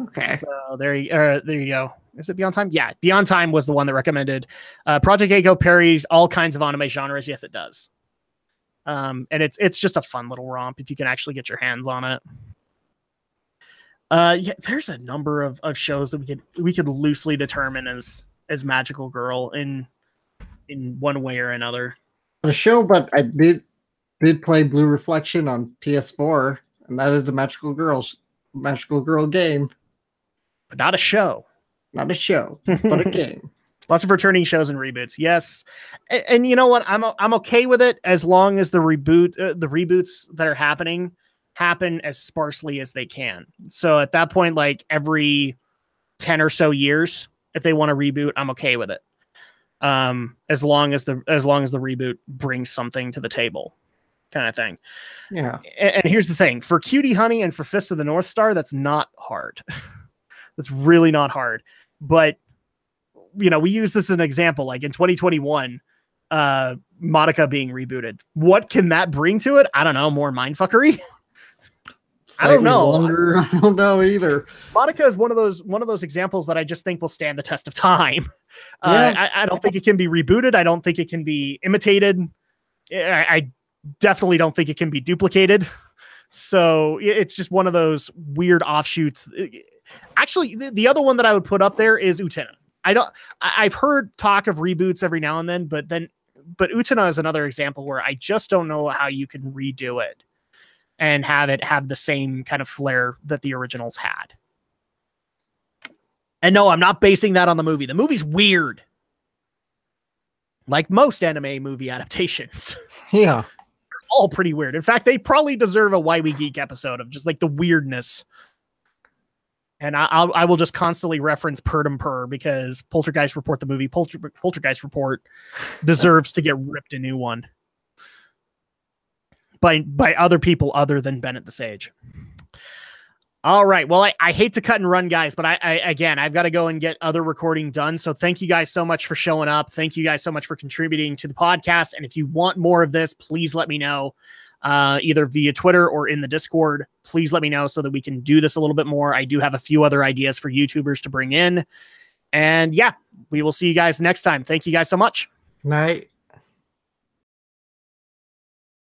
Okay. So there you go. Is it Beyond Time? Yeah, Beyond Time was the one that recommended. Project Echo parries all kinds of anime genres. Yes, it does. And it's just a fun little romp if you can actually get your hands on it. Yeah, there's a number of shows that we could loosely determine as magical girl in one way or another. A show, but I did play Blue Reflection on PS4, and that is a magical girl game. But not a show. Not a show, but a game. Lots of returning shows and reboots. Yes. And you know what? I'm okay with it as long as the reboots that are happening happen as sparsely as they can. So at that point, like every 10 or so years, if they want to reboot, I'm okay with it. As long as the reboot brings something to the table, kind of thing. Yeah. And here's the thing, for Cutie Honey and for Fist of the North Star, that's not hard. That's really not hard. But you know, we use this as an example, like in 2021, Madoka being rebooted. What can that bring to it? I don't know. More mindfuckery. I don't know. Longer. I don't know either. Madoka is one of those examples that I just think will stand the test of time. Yeah. I don't think it can be rebooted. I don't think it can be imitated. I definitely don't think it can be duplicated. So it's just one of those weird offshoots. Actually, the other one that I would put up there is Utena. I've heard talk of reboots every now and then, but Utena is another example where I just don't know how you can redo it and have it have the same kind of flair that the originals had. And no, I'm not basing that on the movie. The movie's weird. Like most anime movie adaptations. Yeah. All pretty weird. In fact, they probably deserve a Why We Geek episode of just like the weirdness. And I will just constantly reference Perdum Per because Poltergeist Report, the movie Poltergeist Report, deserves to get ripped a new one by other people other than Bennett the Sage. All right. Well, I hate to cut and run, guys, but I've got to go and get other recording done. So thank you guys so much for showing up. Thank you guys so much for contributing to the podcast. And if you want more of this, please let me know. Either via Twitter or in the Discord, please let me know so that we can do this a little bit more. I do have a few other ideas for YouTubers to bring in. And yeah, we will see you guys next time. Thank you guys so much. Night.